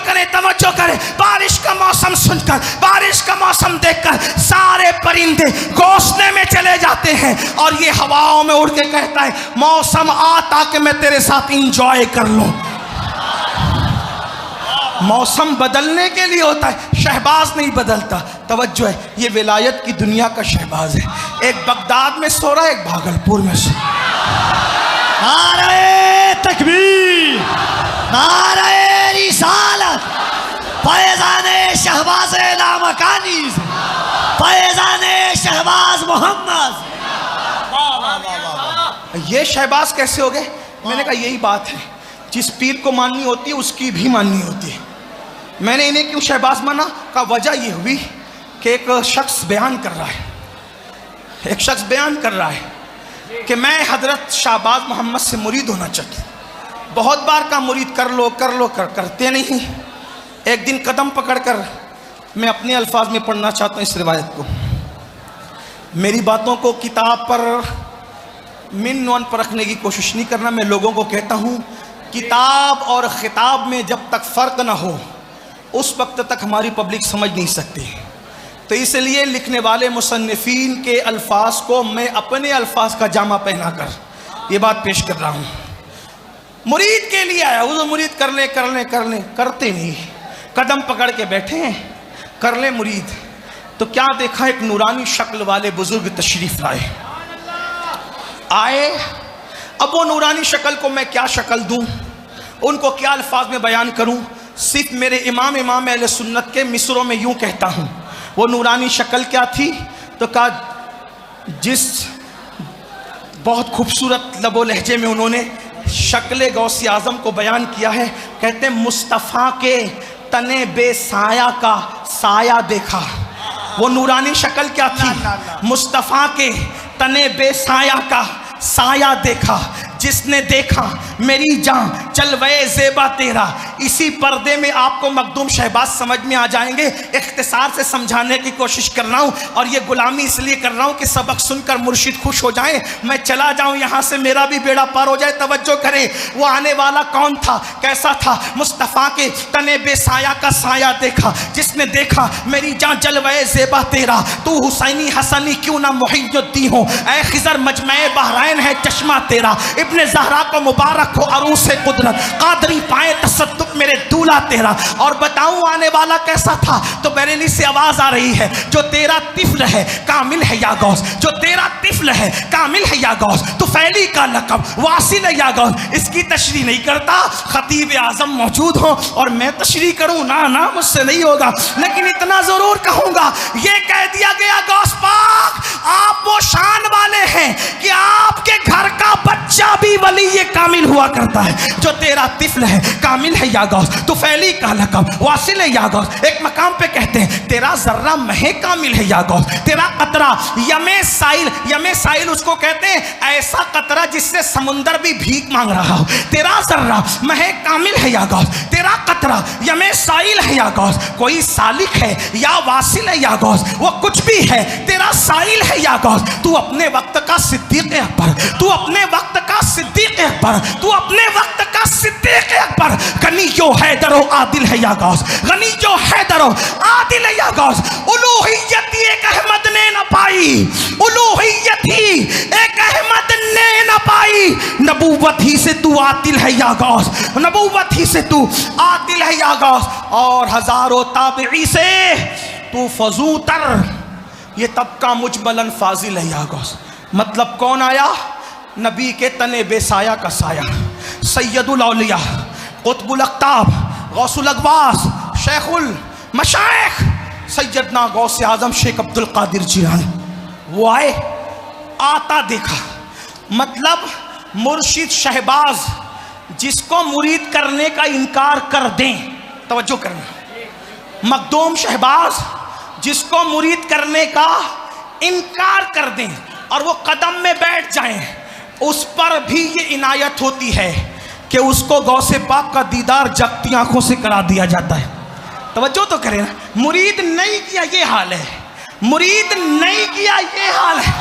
करें, बारिश का मौसम सुनकर, बारिश का मौसम देखकर सारे परिंदे घोंसले में चले जाते हैं और ये हवाओं में उड़ के कहता है, मौसम आ ताकि मैं तेरे साथ इंजॉय कर लूं। मौसम बदलने के लिए होता है, शहबाज नहीं बदलता। तवज्जो है, ये विलायत की दुनिया का शहबाज है। एक बगदाद में सो रहा है, एक भागलपुर में सो। नारे तकबीर, नारे रिसालत, फैज़ाने शहबाज लामकानी, फैज़ाने शहबाज मोहम्मद। ये शहबाज कैसे हो गए? मैंने कहा यही बात है, जिस पीर को माननी होती है उसकी भी माननी होती है। मैंने इन्हें क्यों शहबाज माना? का वजह ये हुई कि एक शख्स बयान कर रहा है कि मैं हजरत शहबाज मोहम्मद से मुरीद होना चाहता हूँ। बहुत बार का मुरीद कर लो करते नहीं। एक दिन कदम पकड़कर मैं अपने अल्फाज में पढ़ना चाहता हूँ इस रिवायत को। मेरी बातों को किताब पर मिन नॉन पर रखने की कोशिश नहीं करना। मैं लोगों को कहता हूँ, किताब और खिताब में जब तक फ़र्क ना हो उस वक्त तक हमारी पब्लिक समझ नहीं सकती। तो इसलिए लिखने वाले मुसन्निफीन के अल्फाज को मैं अपने अल्फाज का जामा पहना कर ये बात पेश कर रहा हूँ। मुरीद के लिए आया, वो मुरीद कर ले करते नहीं, कदम पकड़ के बैठे हैं, कर ले मुरीद। तो क्या देखा, एक नूरानी शक्ल वाले बुजुर्ग तशरीफ आए। अब वो नूरानी शक्ल को मैं क्या शक्ल दूं, उनको क्या अल्फाज में बयान करूं? सिर्फ मेरे इमाम अहले सुन्नत के मिसरों में यूं कहता हूं। वो नूरानी शक्ल क्या थी? तो कहा, जिस बहुत खूबसूरत लबो लहजे में उन्होंने शक्ल गौसे आज़म को बयान किया है। कहते हैं, मुस्तफ़ा के तने बेसाया का साया देखा। वो नूरानी शक्ल क्या थी? मुस्तफ़ा के तने बेसाया का साया देखा। जिसने देखा मेरी जान चलवे ज़ेबा तेरा, इसी पर्दे में आपको मखदूम शहबाज समझ में आ जाएंगे। इख्तिसार से समझाने की कोशिश कर रहा हूँ और ये गुलामी इसलिए कर रहा हूँ कि सबक सुनकर मुर्शिद खुश हो जाए, मैं चला जाऊँ यहाँ से, मेरा भी बेड़ा पार हो जाए। तवज्जो करें, वो आने वाला कौन था, कैसा था? मुस्तफ़ा के तने बेसाया का साया देखा, जिसने देखा मेरी जान जलवे ज़ेबा तेरा, तू हुसैनी हसनी क्यों ना मुहिद्दीन हो, ऐ खिज़र मजमे बहरैन है चश्मा तेरा, इब्ने ज़हरा को मुबारक हो अरूसे कुदरत, कादरी पाए तसद्दुक मेरे दूल्हा तेरा। और बताऊं आने वाला कैसा था? तो बरेली से आवाज आ रही है, जो तेरा तिफ्ल है कामिल है या गौस, जो तेरा तिफ्ल है कामिल है या गौस, तो फैली का लक़ब वासिल है या गौस। इसकी तशरीह नहीं करता, खतीब आज़म मौजूद हो और मैं तशरीह करूं, ना ना मुझसे नहीं होगा, लेकिन इतना जरूर कहूंगा, ये कह दिया गया गौस पाक आप वो शान वाले हैं कि आपके घर का बच्चा भी वली ये कामिल हुआ करता है। जो तेरा तिफ्ल है कामिल है या गौस, तो फैली का लक़ब वासिल है या गौस। एक मकाम पे कहते हैं तेरा जर्रा महे कामिल है या गौस, तेरा कतरा यमे साइल, यमे साइल उसको कहते हैं ऐसा कतरा जिससे समुंदर भी भीख मांग रहा हो। तेरा जर्रा महे कामिल है या गौस, तेरा कतरा यमे साइल है या गौस। कोई सालिक है या वासिल है या गौस, वो कुछ भी है, तेरा साइल है या गौस। तू अपने वक्त का सिद्दीक़ अकबर, तू अपने वक्त का सिद्दीक़ अकबर, तू अपने वक्त का सिद्दीक़ अकबर। गनी जो हैदरो आदिल है या गौस, गनी जो हैदरो आदिल है या गौस। उलूहियत ही एक अहमद ने न पाई, उलूहियत ही एक अहमद ने न पाई, नबूवत ही से तू आतिल है या गौस, नबूवत ही से तू आतिल है या गौस। और हजारों ताबिई से तू फजूतर, ये तबका मुजमलन फाजिल है या गौस। मतलब कौन आया? नबी के तने बेसाया का साया, सैयदुल औलिया, कुतुबुल अक़ताब, गौसुल अक़वास, शेखुल मशाइख, सैयदना गौसे आज़म शेख अब्दुल कादिर जिलानी। वो आए, आता देखा, मतलब मुर्शिद शहबाज जिसको मुरीद करने का इनकार कर दें, तवज्जो करना, मखदूम शहबाज जिसको मुरीद करने का इनकार कर दें और वो कदम में बैठ जाएं, उस पर भी ये इनायत होती है कि उसको गौसे पाक का दीदार जगती आंखों से करा दिया जाता है। तवज्जो तो करें ना, मुरीद नहीं किया ये हाल है, मुरीद नहीं किया ये हाल है,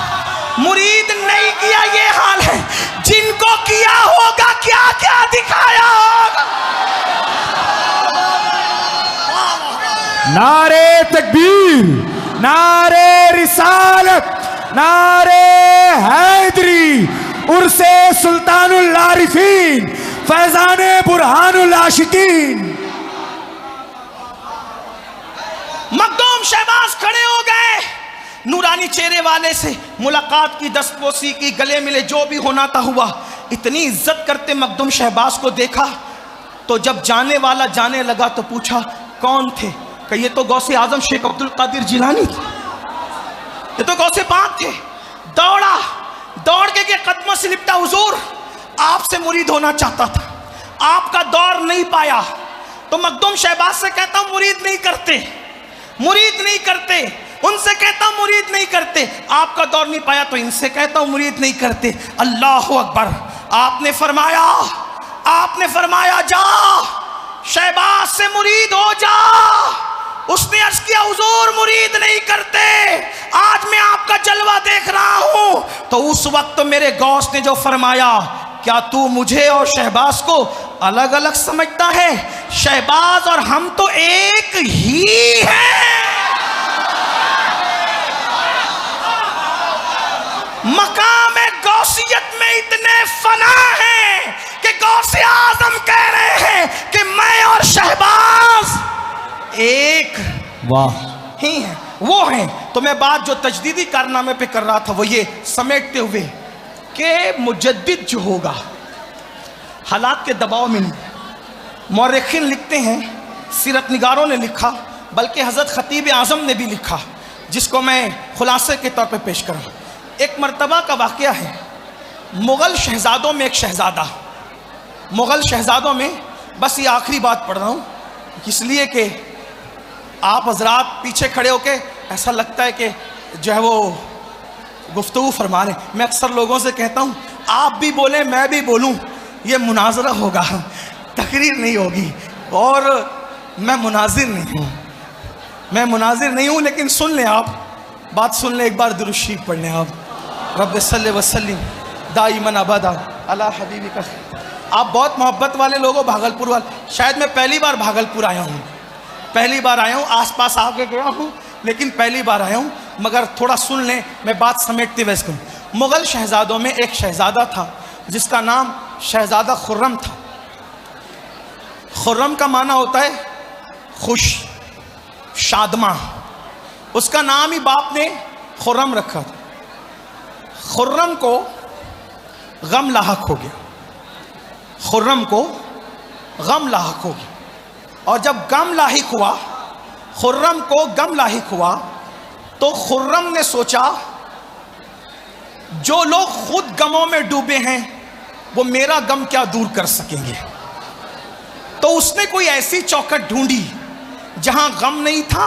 मुरीद नहीं किया ये हाल है। जिनको किया होगा क्या क्या दिखाया होगा। नारे तकबीर, नारे रिसालत, नारे हैदरी, उर्से सुल्तानुल आरिफीन, फैजाने बुरहानुल आशिकीन। मखदूम शहबाज खड़े हो गए, नूरानी चेहरे वाले से मुलाकात की, दस्तपोसी की, गले मिले, जो भी होना था हुआ। इतनी इज्जत करते मखदूम शहबाज को देखा तो जब जाने वाला जाने लगा तो पूछा कौन थे? कि ये तो गौसे आजम शेख अब्दुल कादिर जिलानी थे, ये तो गौसे पाक थे। दौड़ा, दौड़ के कदमों से लिपटा, हुजूर आपसे मुरीद होना चाहता था, आपका दौर नहीं पाया। तो मखदूम शहबाज से कहता हूं मुरीद नहीं करते, मुरीद नहीं करते, उनसे कहता हूं मुरीद नहीं करते। आपका दौर नहीं पाया तो इनसे कहता हूं मुरीद नहीं करते। अल्लाह अकबर। आपने फरमाया, आपने फरमाया जा शहबाज से मुरीद हो जा। उसने अर्ज किया हुजूर मुरीद नहीं करते, आज मैं आपका जलवा देख रहा हूं। तो उस वक्त मेरे गौस ने जो फरमाया, क्या तू मुझे और शहबाज को अलग अलग समझता है? शहबाज और हम तो एक ही हैं। मकाम गौसियत में इतने फना हैं कि गौसे आजम कह रहे हैं कि मैं और शहबाज एक वाह ही हैं, वो हैं। तो मैं बात जो तजदीदी कारनामे पे कर रहा था वो ये समेटते हुए कि मुजद्दिद जो होगा हालात के दबाव में नहीं। मौरखीन लिखते हैं, सीरत निगारों ने लिखा, बल्कि हज़रत खतीब आज़म ने भी लिखा, जिसको मैं खुलासे के तौर पे पेश करूँ। एक मर्तबा का वाक़या है, मुग़ल शहज़ादों में एक शहज़ादा, मुग़ल शहज़ादों में, बस ये आखिरी बात पढ़ रहा हूँ इसलिए कि आप हजरात पीछे खड़े होके ऐसा लगता है कि जो है वो गुफ्तगू फरमा रहे। मैं अक्सर लोगों से कहता हूँ आप भी बोलें मैं भी बोलूँ, ये मुनाजरा होगा, तकरीर नहीं होगी। और मैं मुनाजिर नहीं हूँ, मैं मुनाजिर नहीं हूँ, लेकिन सुन लें आप, बात सुन लें, एक बार दुरूद शरीफ पढ़ लें आप। रब्बे सल्ले वसल्लिम दाइमन अबदा अला हबीबी का। आप बहुत मोहब्बत वाले लोग हो, भागलपुर वाले। शायद मैं पहली बार भागलपुर आया हूँ, पहली बार आया हूँ, आसपास आके गया हूँ, लेकिन पहली बार आया हूँ। मगर थोड़ा सुन लें, मैं बात समेटते हुए इसको। मुग़ल शहज़ादों में एक शहज़ादा था जिसका नाम शहज़ादा खुर्रम था। खुर्रम का माना होता है खुश, शादमा। उसका नाम ही बाप ने खुर्रम रखा था। खुर्रम को गम लाहक हो गया, खुर्रम को गम लाहक हो गया। और जब गम लाहिक हुआ, खुर्रम को गम लाहिक हुआ, तो खुर्रम ने सोचा जो लोग खुद गमों में डूबे हैं वो मेरा गम क्या दूर कर सकेंगे। तो उसने कोई ऐसी चौखट ढूंढी जहां गम नहीं था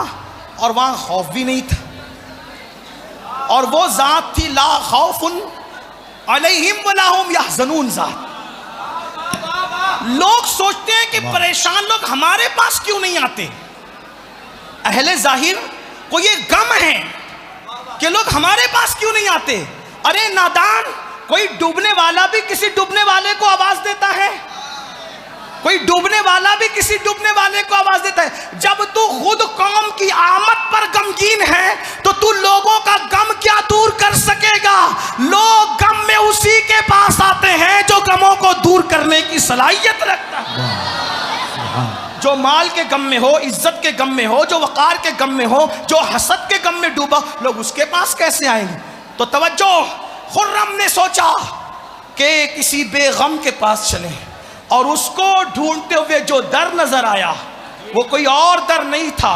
और वहां खौफ भी नहीं था, और वो जात थी ला खौफुन अलैहिम वला हुम यहज़नून जात। लोग सोचते हैं कि परेशान लोग हमारे पास क्यों नहीं आते। अहले जाहिर को ये गम है कि लोग हमारे पास क्यों नहीं आते। अरे नादान, कोई डूबने वाला भी किसी डूबने वाले को आवाज देता है, कोई डूबने वाला भी किसी डूबने वाले को आवाज देता है। जब तू खुद कौम की आमद पर गमगीन है तो तू लोगों का गम क्या दूर कर सकेगा। लोग गम में उसी के पास आते हैं जो गमों को दूर करने की सलाहियत रखता है। जो माल के गम में हो, इज्जत के गम में हो, जो वकार के गम में हो, जो हसद के गम में डूबा, लोग उसके पास कैसे आएंगे। तो तवज्जो, खुर्रम ने सोचा कि किसी बेगम के पास चले, और उसको ढूंढते हुए जो दर नजर आया वो कोई और दर नहीं था,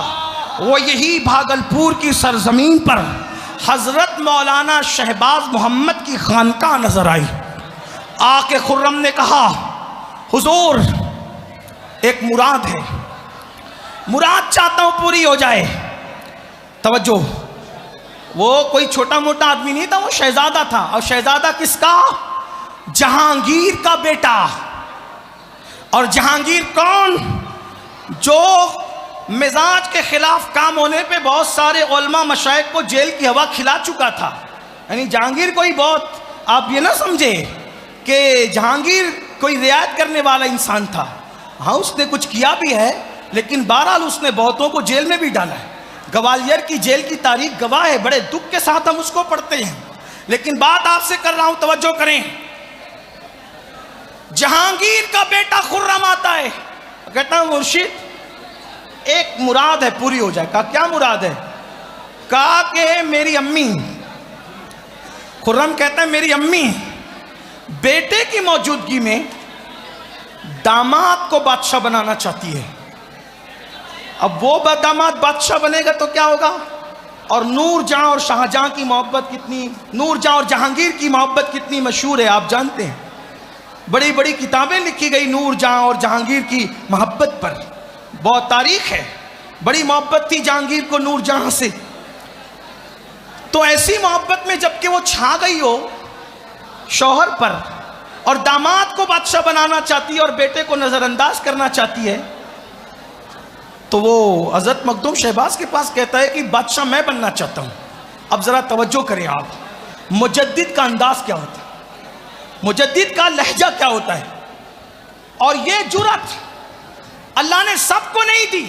वो यही भागलपुर की सरजमीन पर हजरत मौलाना शहबाज मोहम्मद की खानकाह नजर आई। आके खुर्रम ने कहा, हुजूर एक मुराद है, मुराद चाहता हूं पूरी हो जाए। तवज्जो, वो कोई छोटा मोटा आदमी नहीं था, वो शहजादा था। और शहजादा किसका? जहांगीर का बेटा। और जहांगीर कौन? जो मिजाज के खिलाफ काम होने पे बहुत सारे उलमा मशाइख को जेल की हवा खिला चुका था। यानी जहांगीर कोई बहुत, आप ये ना समझे कि जहांगीर कोई रियायत करने वाला इंसान था। हाँ, उसने कुछ किया भी है, लेकिन बहरहाल उसने बहुतों को जेल में भी डाला है। ग्वालियर की जेल की तारीख गवाह है, बड़े दुख के साथ हम उसको पढ़ते हैं। लेकिन बात आपसे कर रहा हूं, तवज्जो करें। जहांगीर का बेटा खुर्रम आता है, कहता है मुर्शिद एक मुराद है, पूरी हो जाए। कहा क्या मुराद है? कहा कि मेरी अम्मी, खुर्रम कहता है मेरी अम्मी बेटे की मौजूदगी में दामाद को बादशाह बनाना चाहती है। अब वो दामाद बादशाह बनेगा तो क्या होगा। और नूरजहां और शाहजहां की मोहब्बत कितनी, नूरजहां और जहांगीर की मोहब्बत कितनी मशहूर है आप जानते हैं। बड़ी बड़ी किताबें लिखी गई नूरजहां और जहांगीर की मोहब्बत पर, बहुत तारीख है। बड़ी मोहब्बत थी जहांगीर को नूरजहां से। तो ऐसी मोहब्बत में जबकि वो छा गई हो शौहर पर और दामाद को बादशाह बनाना चाहती है और बेटे को नजरअंदाज करना चाहती है, तो वो हजरत मखदूम शहबाज के पास कहता है कि बादशाह मैं बनना चाहता हूं। अब जरा तवज्जो करें आप, मुजद्दिद का अंदाज क्या होता है, मुजद्दिद का लहजा क्या होता है। और ये जुरत अल्लाह ने सबको नहीं दी।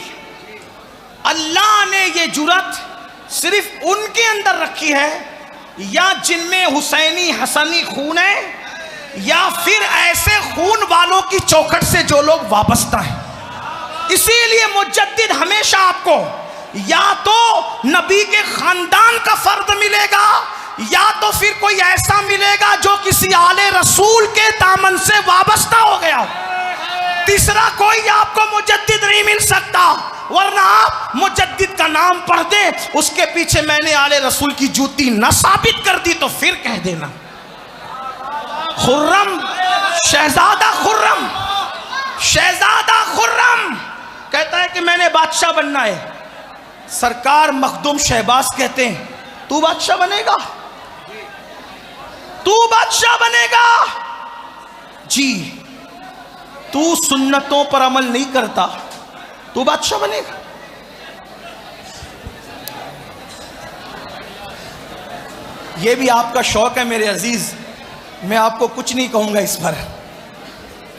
अल्लाह ने ये जुरत सिर्फ उनके अंदर रखी है या जिनमें हुसैनी हसनी खून है, या फिर ऐसे खून वालों की चौखट से जो लोग वाबस्ता हैं। इसीलिए मुजद्दिद हमेशा आपको या तो नबी के खानदान का फर्द मिलेगा, या तो फिर कोई ऐसा मिलेगा जो किसी आले रसूल के दामन से वाबस्ता हो गया। तीसरा कोई आपको मुजद्दिद नहीं मिल सकता। वरना आप मुजद्दिद का नाम पढ़ दे, उसके पीछे मैंने आले रसूल की जूती न साबित कर दी तो फिर कह देना। खुर्रम, शहजादा खुर्रम, शहजादा खुर्रम कहता है कि मैंने बादशाह बनना है। सरकार मखदूम शहबाज कहते हैं तू बादशाह बनेगा, तू बादशाह बनेगा। जी, तू सुन्नतों पर अमल नहीं करता, तू बादशाह बनेगा। ये भी आपका शौक है मेरे अजीज, मैं आपको कुछ नहीं कहूंगा इस पर,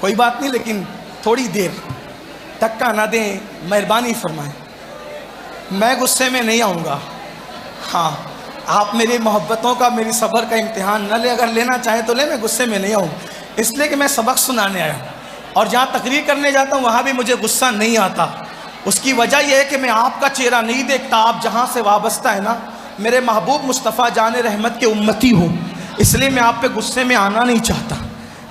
कोई बात नहीं, लेकिन थोड़ी देर धक्का ना दें, मेहरबानी फरमाएं। मैं गुस्से में नहीं आऊँगा। हाँ, आप मेरी मोहब्बतों का, मेरी सब्र का इम्तिहान न ले, अगर लेना चाहें तो ले, मैं गुस्से में नहीं आऊँ, इसलिए कि मैं सबक सुनाने आया हूँ। और जहाँ तकरीर करने जाता हूँ वहाँ भी मुझे गुस्सा नहीं आता। उसकी वजह यह है कि मैं आपका चेहरा नहीं देखता, आप जहाँ से वाबस्ता है ना, मेरे महबूब मुस्तफ़ा जान रहमत के उम्मती हो, इसलिए मैं आप पे गुस्से में आना नहीं चाहता।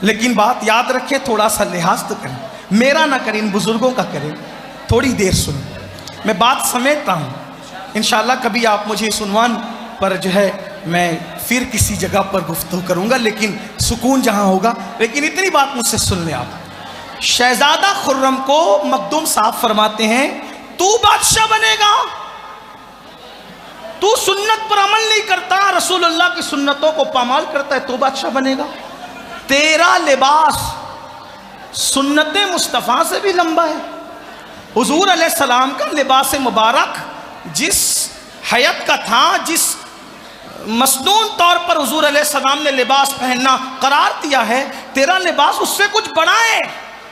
लेकिन बात याद रखें, थोड़ा सा लिहाज तो करें, मेरा ना करें, इन बुज़ुर्गों का करें। थोड़ी देर सुनो, मैं बात समेटता हूँ। इंशाअल्लाह कभी आप मुझे इस उन्वान पर जो है मैं फिर किसी जगह पर गुफ्तगू करूँगा, लेकिन सुकून जहाँ होगा। लेकिन इतनी बात मुझसे सुन लें आप। शहजादा खुर्रम को मखदूम साहब फरमाते हैं, तू बादशाह बनेगा, तू सुन्नत पर अमल नहीं करता, रसूलुल्लाह की सुन्नतों को पामाल करता है, तू बादशाह बनेगा। तेरा लिबास सुन्नत मुस्तफ़ा से भी लंबा है। हुजूर अलैहिस्सलाम का लिबास मुबारक जिस हयत का था, जिस मसनून तौर पर हुजूर अलैहिस्सलाम ने लिबास पहनना करार दिया है, तेरा लिबास उससे कुछ बड़ा है।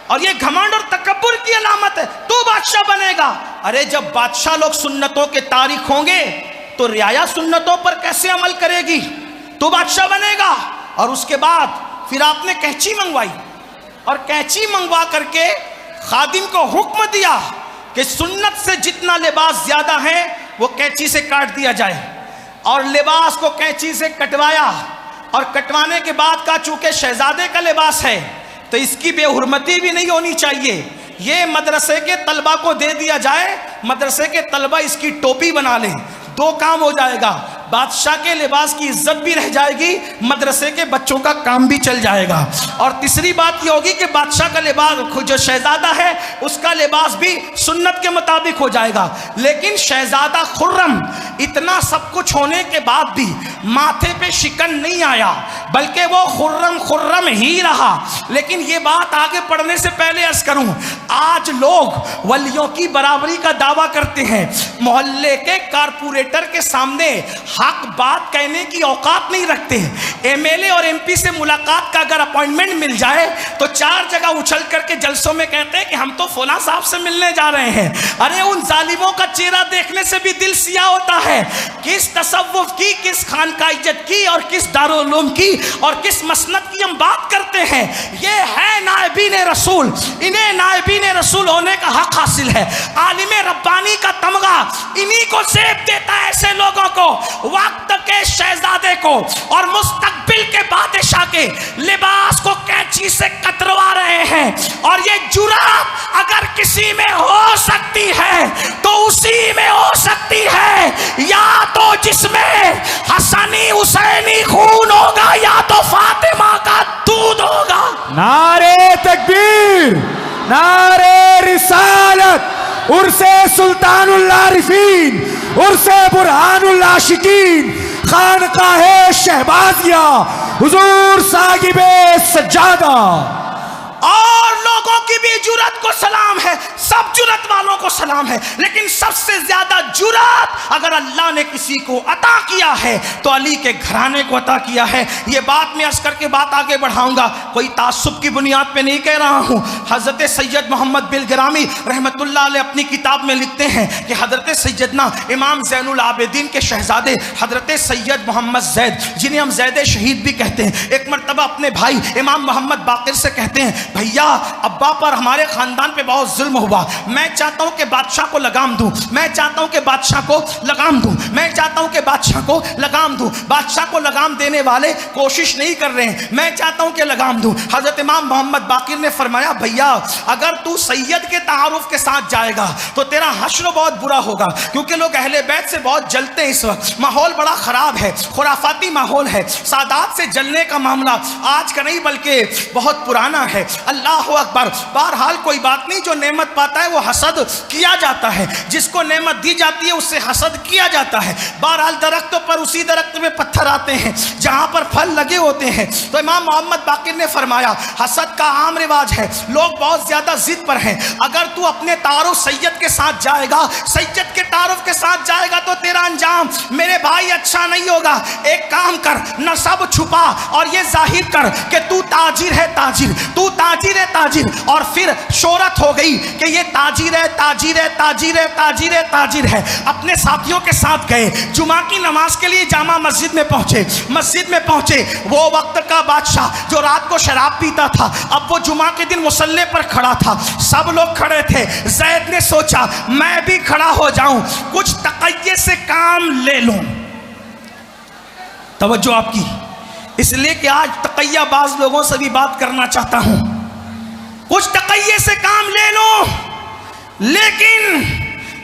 और ये घमंड और तकब्बुर की अलामत है, तू बादशाह बनेगा। अरे जब बादशाह लोग सुन्नतों के तारिक होंगे तो रियाया सुन्नतों पर कैसे अमल करेगी? तू बादशाह बनेगा। और उसके बाद फिर आपने कैंची मंगवाई, और कैंची मंगवा करके खादिम को हुक्म दिया कि सुन्नत से जितना लिबास ज्यादा है वो कैंची से काट दिया जाए। और लिबास को कैंची से कटवाया, और कटवाने के बाद कहा चूंकि शहजादे का लिबास है तो इसकी बेहुरमती भी नहीं होनी चाहिए, ये मदरसे के तलबा को दे दिया जाए, मदरसे के तलबा इसकी टोपी बना लें। दो काम हो जाएगा, बादशाह के लिबास की इज्जत भी रह जाएगी, मदरसे के बच्चों का काम भी चल जाएगा। और तीसरी बात यह होगी कि बादशाह का लिबास, जो शहजादा है उसका लिबास भी सुन्नत के मुताबिक हो जाएगा। लेकिन शहजादा खुर्रम इतना सब कुछ होने के बाद भी माथे पे शिकन नहीं आया, बल्कि वो खुर्रम खुर्रम ही रहा। लेकिन ये बात आगे पढ़ने से पहले अर्ज करूं, आज लोग वलियों की बराबरी का दावा करते हैं, मोहल्ले के कारपोरेटर के सामने हक बात कहने की औकात नहीं रखते। एमएलए और एमपी से मुलाकात का अगर अपॉइंटमेंट मिल जाए तो 4 जगह उछल करके जलसों में कहते हैं कि हम तो फौला साहब से मिलने जा रहे हैं। अरे उन जालिमों का चेहरा देखने से भी दिल सिया होता है। किस तसव्वुफ की, किस खान का इज्जत की, और किस दारुल उलूम की, और किस मसनद की हम बात करते हैं। ये है नायबीन रसूल, इन्हें नायबीन रसूल होने का हक हासिल है। आलिम रब्बानी का तमगा इन्हीं को सेब देता है, ऐसे लोगों को, वक्त के शहजादे को और मुस्तकबिल के बादशाह के लिबास को कैंची से कतरवा रहे हैं। और ये जुरात अगर किसी में हो सकती है तो उसी में हो सकती है, या तो जिसमें हसनी हुसैनी खून होगा या तो फातिमा का दूध होगा। नारे तकबीर, नारे रिसालत, उर्से सुल्तानुल आरिफीन, उर्से बुरहानुल आशिकीन, खानकाहे शहबाजिया, हुजूर साहिबे सज्जादा। और लोगों की भी जुरत को सलाम है, सब जुरत वालों को सलाम है, लेकिन सबसे ज्यादा जुरत अगर अल्लाह ने किसी को अता किया है तो अली के घराने को अता किया है। ये बात मैं अर्ज करके बात आगे बढ़ाऊंगा, कोई तासुब की बुनियाद पे नहीं कह रहा हूँ। हजरत सैयद मोहम्मद बिलग्रामी रहमतुल्लाह अलैह अपनी किताब में लिखते हैं कि हजरत सैयदना इमाम ज़ैनुल आबिदीन के शहजादे हजरत सैयद मोहम्मद जैद, जिन्हें हम जैद शहीद भी कहते हैं, एक मरतबा अपने भाई इमाम मोहम्मद बाकिर से कहते हैं, भैया अब्बा पर हमारे खानदान पे बहुत जुल्म हुआ, मैं चाहता हूं कि बादशाह को लगाम दूं, मैं चाहता हूं कि बादशाह को लगाम दूं, मैं चाहता हूं कि बादशाह को लगाम दूं। बादशाह को लगाम देने वाले कोशिश नहीं कर रहे हैं, मैं चाहता हूं कि लगाम दूं। हजरत इमाम मोहम्मद बाकिर ने फरमाया, भैया अगर तू सैयद के तारुफ के साथ जाएगा तो तेरा हश्र बहुत बुरा होगा, क्योंकि लोग अहले बैत से बहुत जलते हैं। इस वक्त माहौल बड़ा खराब है, खुराफाती माहौल है, सादात से जलने का मामला आज का नहीं बल्कि बहुत पुराना है। अल्लाह अकबर। बहरहाल कोई बात नहीं, जो नेमत पाता है वो हसद किया लिया जाता है, जिसको नेमत दी जाती है उससे हसद किया जाता है। बहरहाल दरख्तों पर उसी दरख्त में पत्थर आते हैं जहां पर फल लगे होते हैं। तो इमाम मोहम्मद बाकिर ने फरमाया हसद का आम रिवाज है, लोग बहुत ज्यादा जिद पर हैं। अगर तू अपने तारुफ सैयद के साथ जाएगा, सैयद के तारुफ के साथ जाएगा तो तेरा अंजाम मेरे भाई अच्छा नहीं होगा। एक काम कर, नसब छुपा और ये जाहिर कर कि तू ताजिर है ताजिर, तू ताजिर है ताजिर। और फिर शोहरत हो गई कि ये ताजिर है ताजिर है ताजिर है ताजिर है ताजिर है। अपने साथियों के साथ गए, जुमा की नमाज के लिए जामा मस्जिद में पहुंचे। मस्जिद में पहुंचे, वो वक्त का बादशाह जो रात को शराब पीता था, अब वो जुमा के दिन मुसल्ले पर खड़ा था। सब लोग खड़े थे। ज़ैद ने सोचा मैं भी खड़ा हो जाऊं, कुछ तकय्ये से काम ले लूं। तवज्जो आपकी, इसलिए कि आज तकय्याबाज लोगों से भी बात करना चाहता हूं। कुछ तकय्ये से काम ले लो, लेकिन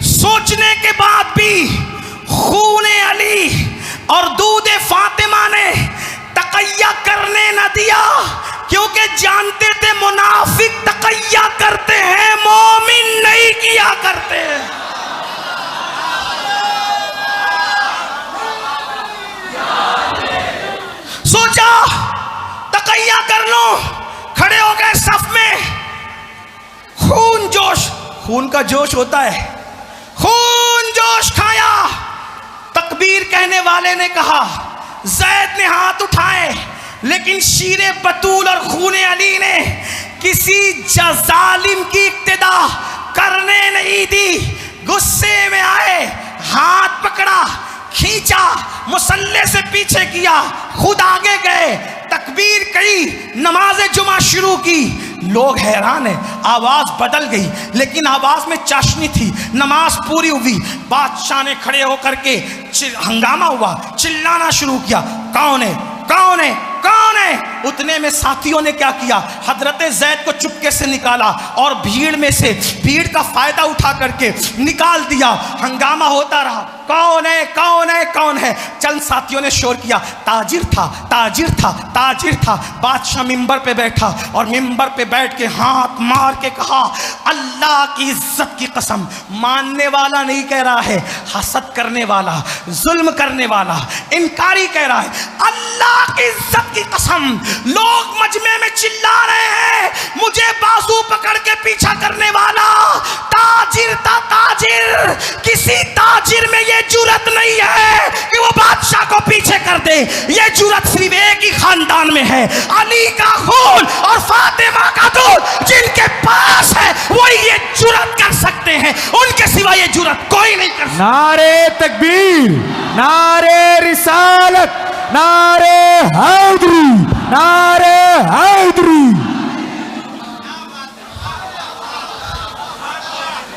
सोचने के बाद भी खूने अली और दूधे फातिमा ने तकय्या करने न दिया, क्योंकि जानते थे मुनाफिक तकय्या करते हैं, मोमिन नहीं किया करते। सोचा तकय्या कर लो, खड़े हो गए सफ में। खून जोश, खून का जोश होता है, खून जोश खाया। तकबीर कहने वाले ने कहा, ज़ैद ने हाथ उठाए, लेकिन शीरे बतूल और खूने अली ने किसी जालिम की इक्तिदा करने नहीं दी। गुस्से में आए, हाथ पकड़ा, खींचा, मुसल्ले से पीछे किया, खुद आगे गए, तकबीर कही, नमाज जुमा शुरू की। लोग हैरान है, आवाज बदल गई, लेकिन आवाज में चाशनी थी। नमाज पूरी हुई, बादशाह ने खड़े होकर के हंगामा हुआ, चिल्लाना शुरू किया, कौन है कौन है कौन है। उतने में साथियों ने क्या किया, हजरत ज़ैद को चुपके से निकाला और भीड़ में से, भीड़ का फायदा उठा करके निकाल दिया। हंगामा होता रहा, कौन है कौन है कौन है। चंद साथियों ने शोर किया, ताजिर था ताजिर था ताजिर था। बादशाह मिंबर पे बैठा और मिंबर पे बैठ के हाथ मार के कहा, अल्लाह की इज्जत की कसम, मानने वाला नहीं कह रहा है, हसद करने वाला, जुल्म करने वाला, इनकारी कह रहा है, अल्लाह की इज्जत की कसम। लोग मजमे में चिल्ला रहे हैं, मुझे बाजू पकड़ के पीछा करने वाला ताजिर था ताजिर। किसी ताजिर में ये जुरत नहीं है कि वो बादशाह को पीछे कर दे। ये जुरत सिर्फ एक ही खानदान में है, अली का खून और फातिमा का दूध जिनके पास है वही ये जुरत कर सकते हैं, उनके सिवा ये जुरत कोई नहीं कर सकता। नारे तकबीर, नारे रिसालत, नारे हैदरी, नारे हैदरी।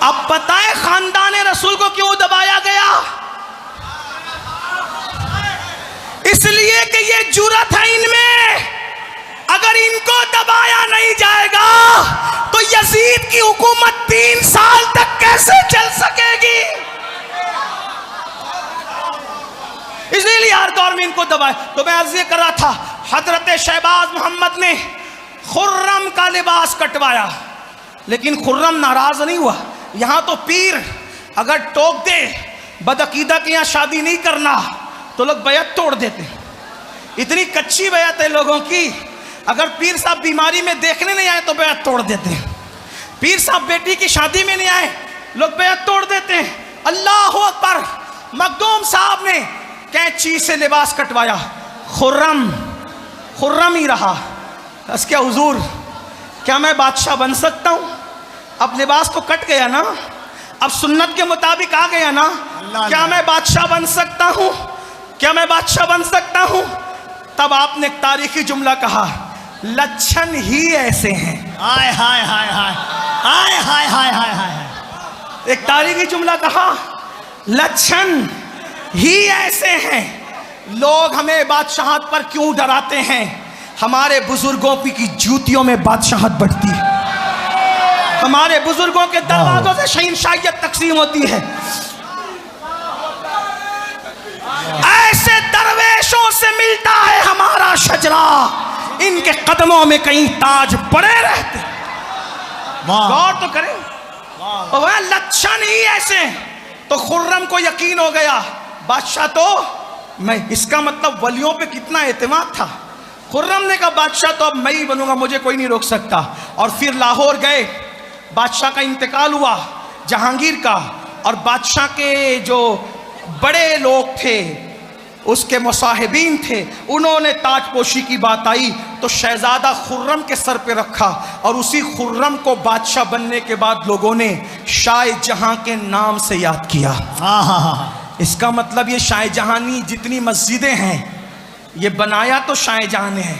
अब बताएं खानदाने रसूल को क्यों दबाया गया? इसलिए कि ये जुरत है इनमें। अगर इनको दबाया नहीं जाएगा तो यजीद की हुकूमत 3 साल तक कैसे चल सकेगी? इसलिए हर दौर में इनको दबाया। तो मैं अर्ज़ कर रहा था, हजरत शहबाज मोहम्मद ने खुर्रम का लिबास कटवाया, लेकिन खुर्रम नाराज नहीं हुआ। यहां तो पीर अगर टोक दे, बदअकीदा के यहां शादी नहीं करना, तो लोग बैत तोड़ देते हैं। इतनी कच्ची बैत है लोगों की, अगर पीर साहब बीमारी में देखने नहीं आए तो बैत तोड़ देते हैं। पीर साहब बेटी की शादी में नहीं आए, लोग बैत तोड़ देते हैं। अल्लाह अकबर। मखदूम साहब ने कैंची से लिबास कटवाया, खुर्रम खुर्रम ही रहा। क्या हुजूर, क्या मैं बादशाह बन सकता हूं? अब लिबास तो कट गया ना, अब सुन्नत के मुताबिक आ गया ना, क्या मैं बादशाह बन सकता हूं? क्या मैं बादशाह बन सकता हूं? तब आपने एक तारीखी जुमला कहा, लक्षण ही ऐसे हैं। हाय हाय हाय हाय हाय हाय हाय हाय हाय। एक तारीखी जुमला कहा, लक्षण ही ऐसे हैं। लोग हमें बादशाहत पर क्यों डराते हैं? हमारे बुजुर्गों की जूतियों में बादशाहत बढ़ती है, हमारे बुजुर्गों के दरवाजों से शहीनशाहियत तकसीम होती है। ऐसे दरवेशों से मिलता है हमारा शजरा, इनके कदमों में कहीं ताज पड़े रहते। गौर तो करें, और वह लक्षण ही ऐसे, तो खुर्रम को यकीन हो गया बादशाह तो मैं, इसका मतलब वलियों पे कितना एतमाद था। खुर्रम ने कहा बादशाह तो अब मैं ही बनूंगा, मुझे कोई नहीं रोक सकता। और फिर लाहौर गए, बादशाह का इंतकाल हुआ जहांगीर का, और बादशाह के जो बड़े लोग थे, उसके मुसाहिबीन थे, उन्होंने ताजपोशी की बात आई तो शहजादा खुर्रम के सर पे रखा, और उसी खुर्रम को बादशाह बनने के बाद लोगों ने शाह जहां के नाम से याद किया। इसका मतलब ये शाह जहानी जितनी मस्जिदें हैं ये बनाया तो शाह जहां ने है,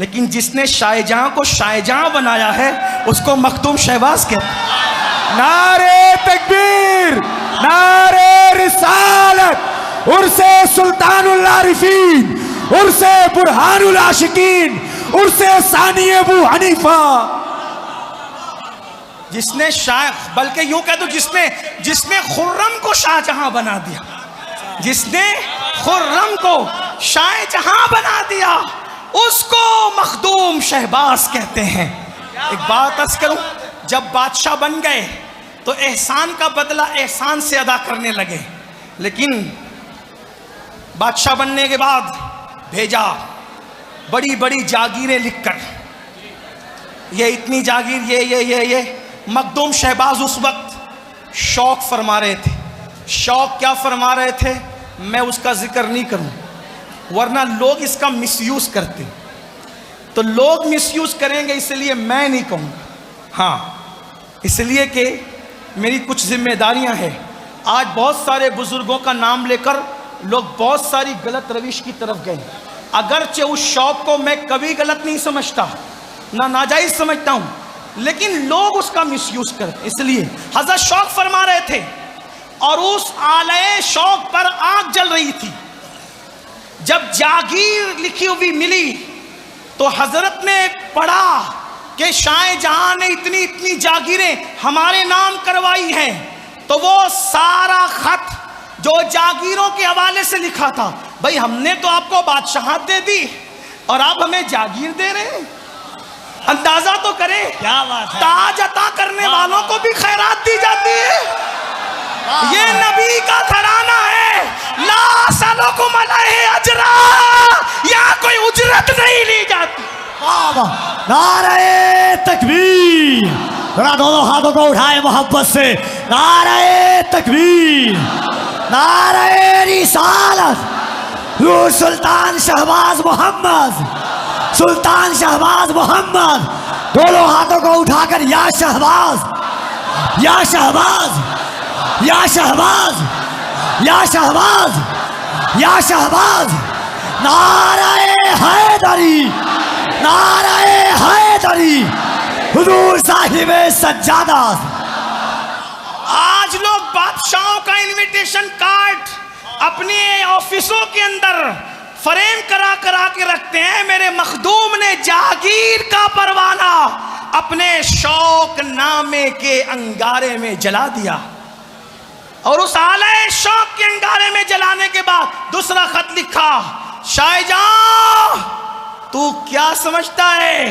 लेकिन जिसने शाह जहां को शाह जहां बनाया है उसको मखदूम शहबाज कहते हैं। नारे तकबीर, नारे रिसालत, उर्से सुल्तानुल आरिफीन, उर्से बुरहानुल आशिकीन, उर्से सानी अबू हनीफा। जिसने शाह, बल्कि यूं कह दो जिसने खुर्रम को शाहजहां बना दिया, जिसने खुर्रम को शाहजहां बना दिया, उसको मखदूम शहबाज कहते हैं। एक बात अर्ज करूं, जब बादशाह बन गए तो एहसान का बदला एहसान से अदा करने लगे, लेकिन बादशाह बनने के बाद भेजा बड़ी बड़ी जागीरें लिखकर, ये इतनी जागीर, ये मखदूम शहबाज उस वक्त शौक फरमा रहे थे। शौक क्या फरमा रहे थे मैं उसका जिक्र नहीं करूं, वरना लोग इसका मिसयूज करते, तो लोग मिसयूज करेंगे, इसलिए मैं नहीं कहूँगा। हाँ, इसलिए कि मेरी कुछ जिम्मेदारियां हैं। आज बहुत सारे बुजुर्गों का नाम लेकर लोग बहुत सारी गलत रविश की तरफ गए, अगरचे उस शौक को मैं कभी गलत नहीं समझता, ना नाजायज समझता हूँ, लेकिन लोग उसका मिसयूज करते। इसलिए हजरत शौक फरमा रहे थे और उस आलय शौक पर आग जल रही थी। जब जागीर लिखी हुई मिली तो हजरत ने पढ़ा कि शाह जहां ने इतनी इतनी जागीरें हमारे नाम करवाई हैं, तो वो सारा खत जो जागीरों के हवाले से लिखा था, भाई हमने तो आपको बादशाहत दे दी और आप हमें जागीर दे रहे हैं, अंदाजा तो करें। क्या बात है। ताज अता करने वालों को भी खैरात दी जाती है, ये नबी का घराना है। ला सलुकुम अलैहि अजरा, यहाँ कोई उजरत नहीं ली जाती। नारे तकबीर, थोड़ा दोनों हाथों को उठाए मोहब्बत से, नारे तकबीर, नारे रिसालत, सुल्तान शहबाज मोहम्मद, सुल्तान शहबाज मोहम्मद। दोनों हाथों को उठाकर या शहबाज, या शहबाज, या शहबाज, या शहबाज, या शहबाज। नारे हैदरी, नारे हैदरी, हुजूर साहिब सज्जादा। आज लोग बादशाहों का इनविटेशन कार्ड अपने ऑफिसों के अंदर फ्रेम करा करा के रखते हैं। मेरे मखदूम ने जागीर का परवाना अपने शौक नामे के अंगारे में जला दिया, और उस आलय शौक के अंगारे में जलाने के बाद दूसरा खत लिखा, शाहजहां तू क्या समझता है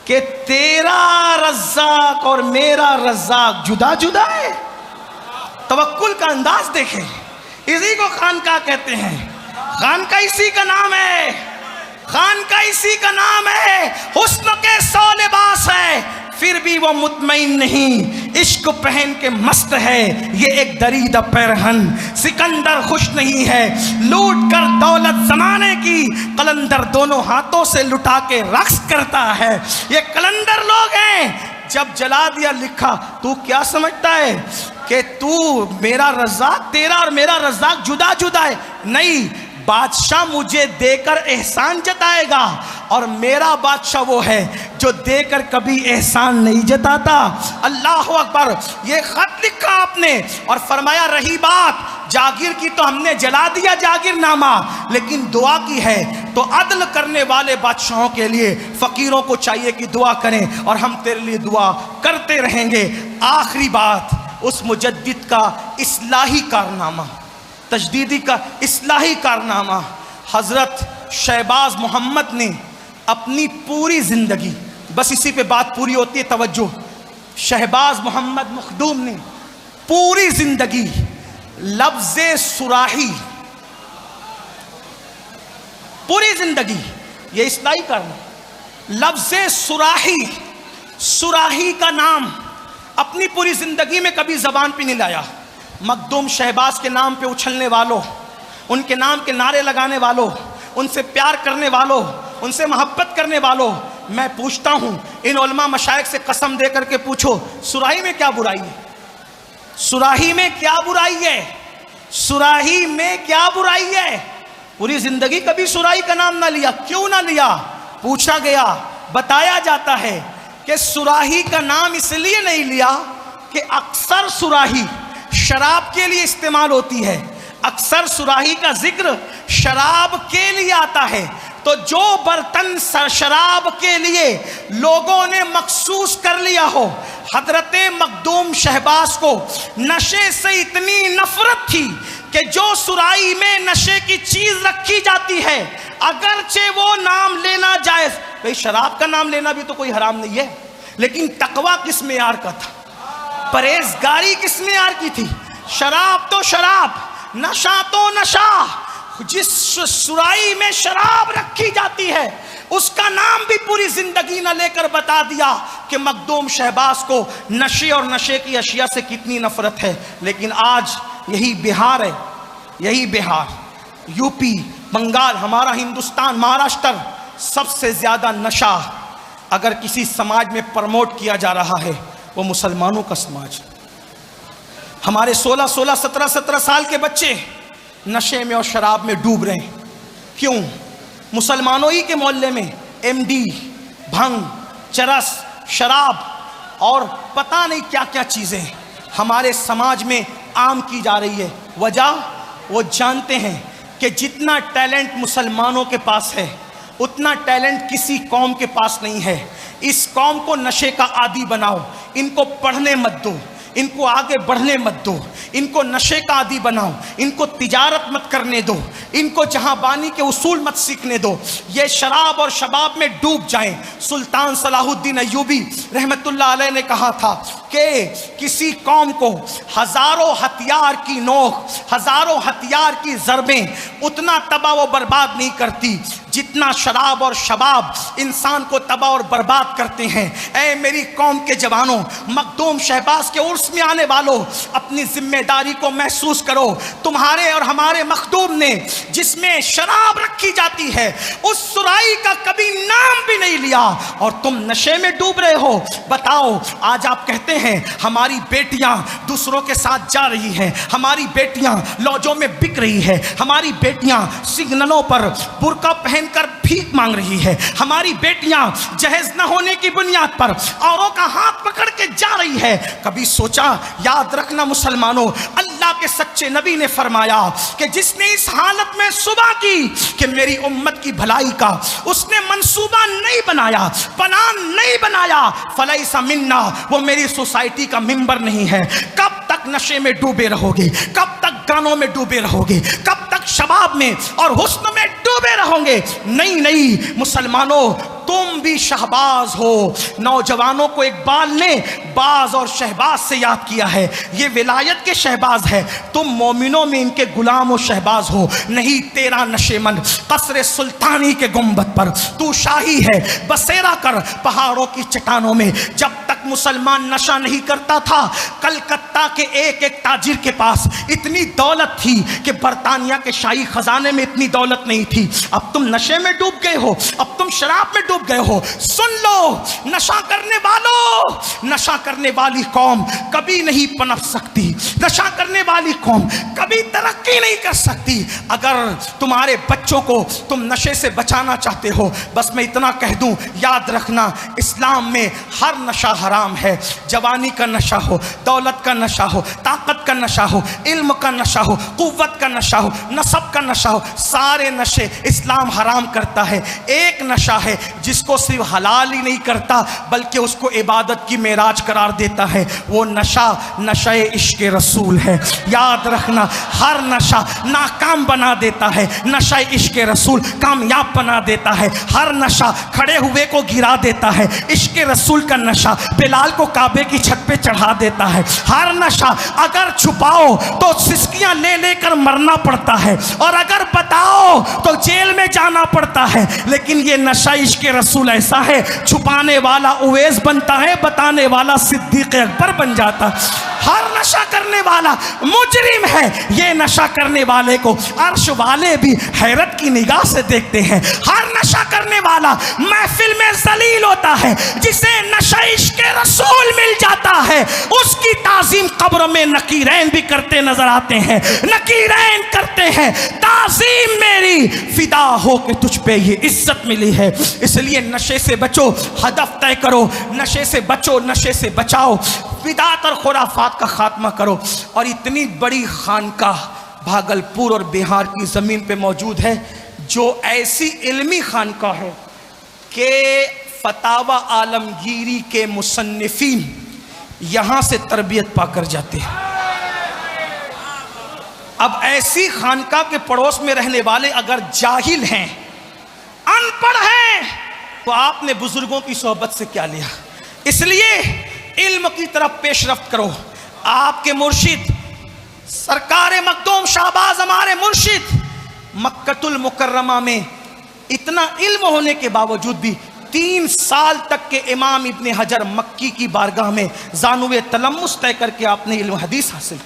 कि तेरा रज़्ज़ाक और मेरा रज़्ज़ाक जुदा जुदा है? तवक्कुल का अंदाज देखें, इसी को खानका कहते हैं। खानका इसी का नाम है, खानका इसी का नाम है। हुस्न के 100 लिबास है, फिर भी वो मुतमईन नहीं, इश्क पहन के मस्त है। ये एक दरीदा पैरहन, सिकंदर खुश नहीं है, लूट कर दौलत जमाने की, कलंदर दोनों हाथों से लुटा के रक्स करता है। ये कलंदर लोग हैं। जब जला दिया लिखा, तू क्या समझता है कि तू मेरा रज़्ज़ाक, तेरा और मेरा रज़्ज़ाक जुदा जुदा है? नहीं, बादशाह मुझे देकर एहसान जताएगा, और मेरा बादशाह वो है जो देकर कभी एहसान नहीं जताता। अल्लाह अकबर। ये खत लिखा आपने और फरमाया रही बात जागीर की, तो हमने जला दिया जागीरनामा, लेकिन दुआ की है तो अदल करने वाले बादशाहों के लिए फ़कीरों को चाहिए कि दुआ करें, और हम तेरे लिए दुआ करते रहेंगे। आखिरी बात, उस मुजद्दिद का इस्लाही कारनामा, तजदीदी का इस्लाही कारनामा, हज़रत शहबाज मोहम्मद ने अपनी पूरी ज़िंदगी, बस इसी पे बात पूरी होती है, तवज्जो, शहबाज मोहम्मद मखदूम ने पूरी जिंदगी लफ्ज़े सुराही, पूरी जिंदगी ये इस्लाही करना, लफ्ज़े सुराही, सुराही का नाम अपनी पूरी जिंदगी में कभी जबान पे नहीं लाया। मखदूम शहबाज के नाम पे उछलने वालों, उनके नाम के नारे लगाने वालों, उनसे प्यार करने वालों, उनसे मोहब्बत करने वालों, मैं पूछता हूं इन उलमा मशाइख से कसम दे करके पूछो, सुराही में क्या बुराई है? सुराही में क्या बुराई है? सुराही में क्या बुराई है? पूरी जिंदगी कभी सुराही का नाम ना लिया, क्यों ना लिया? पूछा गया, बताया जाता है कि सुराही का नाम इसलिए नहीं लिया कि अक्सर सुराही शराब के लिए इस्तेमाल होती है, अक्सर सुराही का जिक्र शराब के लिए आता है। तो जो बर्तन शराब के लिए लोगों ने मखसूस कर लिया हो, हजरत मखदूम शहबाज को नशे से इतनी नफरत थी कि जो सुराही में नशे की चीज रखी जाती है, अगरचे वो नाम लेना जायज, भाई शराब का नाम लेना भी तो कोई हराम नहीं है, लेकिन तकवा किस मेयार का था, परहेजगारी किस मेयार की थी? शराब तो शराब, नशा तो नशा। जिस सुराही में शराब रखी जाती है उसका नाम भी पूरी जिंदगी न लेकर बता दिया कि मखदूम शहबाज को नशे और नशे की अशिया से कितनी नफरत है। लेकिन आज यही बिहार है, यही बिहार, यूपी, बंगाल, हमारा हिंदुस्तान, महाराष्ट्र, सबसे ज्यादा नशा अगर किसी समाज में प्रमोट किया जा रहा है वो मुसलमानों का समाज। हमारे 16-16, 17-17 साल के बच्चे नशे में और शराब में डूब रहे हैं। क्यों? मुसलमानों ही के मोहल्ले में एमडी, भंग, चरस, शराब और पता नहीं क्या क्या चीज़ें हमारे समाज में आम की जा रही है। वजह, वो जानते हैं कि जितना टैलेंट मुसलमानों के पास है उतना टैलेंट किसी कौम के पास नहीं है। इस कौम को नशे का आदी बनाओ, इनको पढ़ने मत दो, इनको आगे बढ़ने मत दो, इनको नशे का आदी बनाओ, इनको तिजारत मत करने दो, इनको जहां बानी के उसूल मत सीखने दो, ये शराब और शबाब में डूब जाएं। सुल्तान सलाहुद्दीन अय्यूबी रहमतुल्लाह अलैह ने कहा था कि किसी कौम को हजारों हथियार की नोक, हजारों हथियार की ज़रबें उतना तबाह व बर्बाद नहीं करती जितना शराब और शबाब इंसान को तबाह और बर्बाद करते हैं। ऐ मेरी कौम के जवानों, मखदूम शहबाज के उर्स में आने वालों, अपनी जिम्मेदारी को महसूस करो। तुम्हारे और हमारे मखदूम ने जिसमें शराब रखी जाती है उस सुराही का कभी नाम भी नहीं लिया और तुम नशे में डूब रहे हो। बताओ, आज आप कहते हैं हमारी बेटियां दूसरों के साथ जा रही हैं, हमारी बेटियां लॉजों में बिक रही है, हमारी बेटियां सिग्नलों पर बुर्का पहनकर भीख मांग रही है, हमारी बेटियां जहेज न होने की बुनियाद पर औरों का हाथ पकड़ के जा रही है। कभी सोचा? याद रखना मुसलमानों, अल्लाह के सच्चे नबी ने फरमाया कि जिसने इस हालत में सुबह की कि मेरी उम्मत की भलाई का उसने मंसूबा नहीं बनाया, प्लान नहीं बनाया, फलैसा मिन्ना, वो मेरी सोसाइटी का मेंबर नहीं है। कब तक नशे में डूबे रहोगे? कब तक गानों में डूबे रहोगे? कब तक शबाब में और हुस्न में डूबे रहोगे? नहीं नहीं मुसलमानों, तुम भी शहबाज हो। नौजवानों को इकबाल ने बाज और शहबाज से याद किया है, ये विलायत के शहबाज है, तुम मोमिनों में इनके गुलाम और शहबाज हो। नहीं तेरा नशेमन कसरे सुल्तानी के गुंबद पर, तू शाही है बसेरा कर पहाड़ों की चट्टानों में। जब तक मुसलमान नशा नहीं करता था, कलकत्ता के एक एक ताजिर के पास इतनी दौलत थी कि बरतानिया के शाही खजाने में इतनी दौलत नहीं थी। अब तुम नशे में डूब गए हो, अब तुम शराब में डूब गए हो। सुन लो नशा करने वालों, नशा करने वाली कौम कभी नहीं पनप सकती, नशा करने वाली कौम कभी तरक्की नहीं कर सकती। अगर तुम्हारे बच्चों को तुम नशे से बचाना चाहते हो, बस मैं इतना कह दूं, याद रखना इस्लाम में हर नशा हराम है। जवानी का नशा हो, दौलत का नशा हो, ताकत का नशा हो, इल्म का नशा हो, कुव्वत का नशा हो, नसब का नशा हो, सारे नशे इस्लाम हराम करता है। एक नशा है जिसको सिर्फ हलाल ही नहीं करता बल्कि उसको इबादत की मेराज करार देता है, वो नशा नशे इश्क रसूल है। याद रखना, हर नशा नाकाम बना देता है, नशा इश्क रसूल कामयाब बना देता है। हर नशा खड़े हुए को गिरा देता है, इश्क रसूल का नशा बिलाल को काबे की छत पे चढ़ा देता है। हर नशा अगर छुपाओ तो सिसकियां ले लेकर मरना पड़ता है, और अगर बताओ तो जेल में जाना पड़ता है। लेकिन ये नशा इश्क रसूल ऐसा है, छुपाने वाला उवैस बनता है, बताने वाला सिद्दीक अकबर बन जाता। हर नशा करने वाला मुजरिम है। ये नशा करने वाले को अर्श वाले भी हैरत की निगाह से देखते हैं। हर नशा करने वाला महफिल में जलील होता है। जिसे नशा इश्क रसूल मिल जाता है उसकी ताजीम कब्र में नकीरैन भी करते नजर आते हैं। नकीरैन करते हैं, ताजीम मेरी फिदा हो के तुझ पे ये इज्जत मिली है। इसलिए नशे से बचो, हदफ तय करो, नशे से बचो, नशे से बचाओ, बिदात और खुराफात का खात्मा करो। और इतनी बड़ी खानकाह भागलपुर और बिहार की ज़मीन पे मौजूद है जो ऐसी इल्मी खानकाह है कि फतावा आलमगीरी के मुसन्निफीन यहाँ से तरबियत पाकर जाते हैं। अब ऐसी खानकाह के पड़ोस में रहने वाले अगर जाहिल हैं, अनपढ़ हैं, तो आपने बुजुर्गों की सोहबत से क्या लिया। इसलिए इल्म की तरफ पेशरफ्त करो। आपके मुर्शिद सरकार मखदूम शाहबाज, हमारे मुर्शिद मक्कतुल मुकर्रमा में इतना इल्म होने के बावजूद भी 3 साल तक के इमाम इब्ने हजर मक्की की बारगाह में जानुए तलम्मुस तय करके आपने इल्म हदीस हासिल,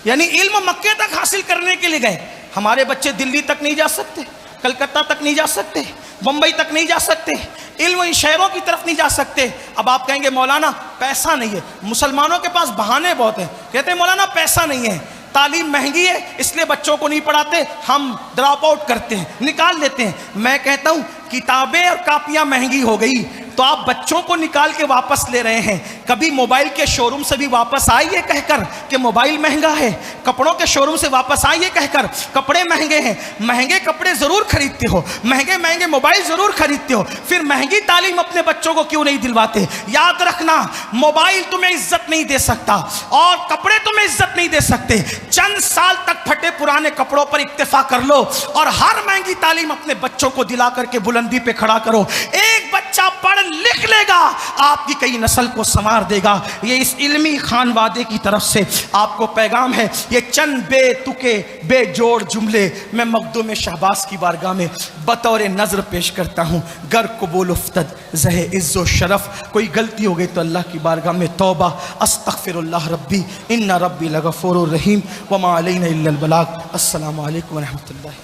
यानी इल्म मक्के तक हासिल करने के लिए गए। हमारे बच्चे दिल्ली तक नहीं जा सकते, कलकत्ता तक नहीं जा सकते, बम्बई तक नहीं जा सकते, इल्म इन शहरों की तरफ नहीं जा सकते। अब आप कहेंगे मौलाना पैसा नहीं है। मुसलमानों के पास बहाने बहुत हैं। कहते हैं मौलाना पैसा नहीं है, तालीम महंगी है, इसलिए बच्चों को नहीं पढ़ाते, हम ड्रॉप आउट करते हैं, निकाल लेते हैं। मैं कहता हूँ किताबें और कापियाँ महंगी हो गई तो आप बच्चों को निकाल के वापस ले रहे हैं। कभी मोबाइल के शोरूम से भी वापस आइए कहकर कि मोबाइल महंगा है, कपड़ों के शोरूम से वापस आइए कहकर कपड़े महंगे हैं। महंगे कपड़े ज़रूर खरीदते हो, महंगे महंगे मोबाइल ज़रूर खरीदते हो, फिर महंगी तालीम अपने बच्चों को क्यों नहीं दिलवाते। याद रखना, मोबाइल तुम्हें इज्जत नहीं दे सकता और कपड़े तुम्हें इज्जत नहीं दे सकते। चंद साल तक फटे पुराने कपड़ों पर इक्तफा कर लो और हर महंगी तालीम अपने बच्चों को दिला करके बुलंदी पे खड़ा करो। एक बच्चा पढ़ लिख लेगा, आपकी कई नस्ल को संवार देगा। ये इस इल्मी खानवादे की तरफ से आपको पैगाम है। ये चंद बेतुके बेजोड़ जुमले मैं मखदूम शहबाज की बारगाह में बतौर नज़र पेश करता हूँ। गर कबूल उफ्तद ज़हे इज़्ज़ो शरफ, कोई गलती हो गई तो अल्लाह की बारगाह में तौबा, अस्तग़फिरुल्लाह रब्बी इन्ना रब्बी लगफ़ूरुर रहीम व मा अलैना इल्लल बलाग। अस्सलामु अलैकुम व रहमतुल्लाह।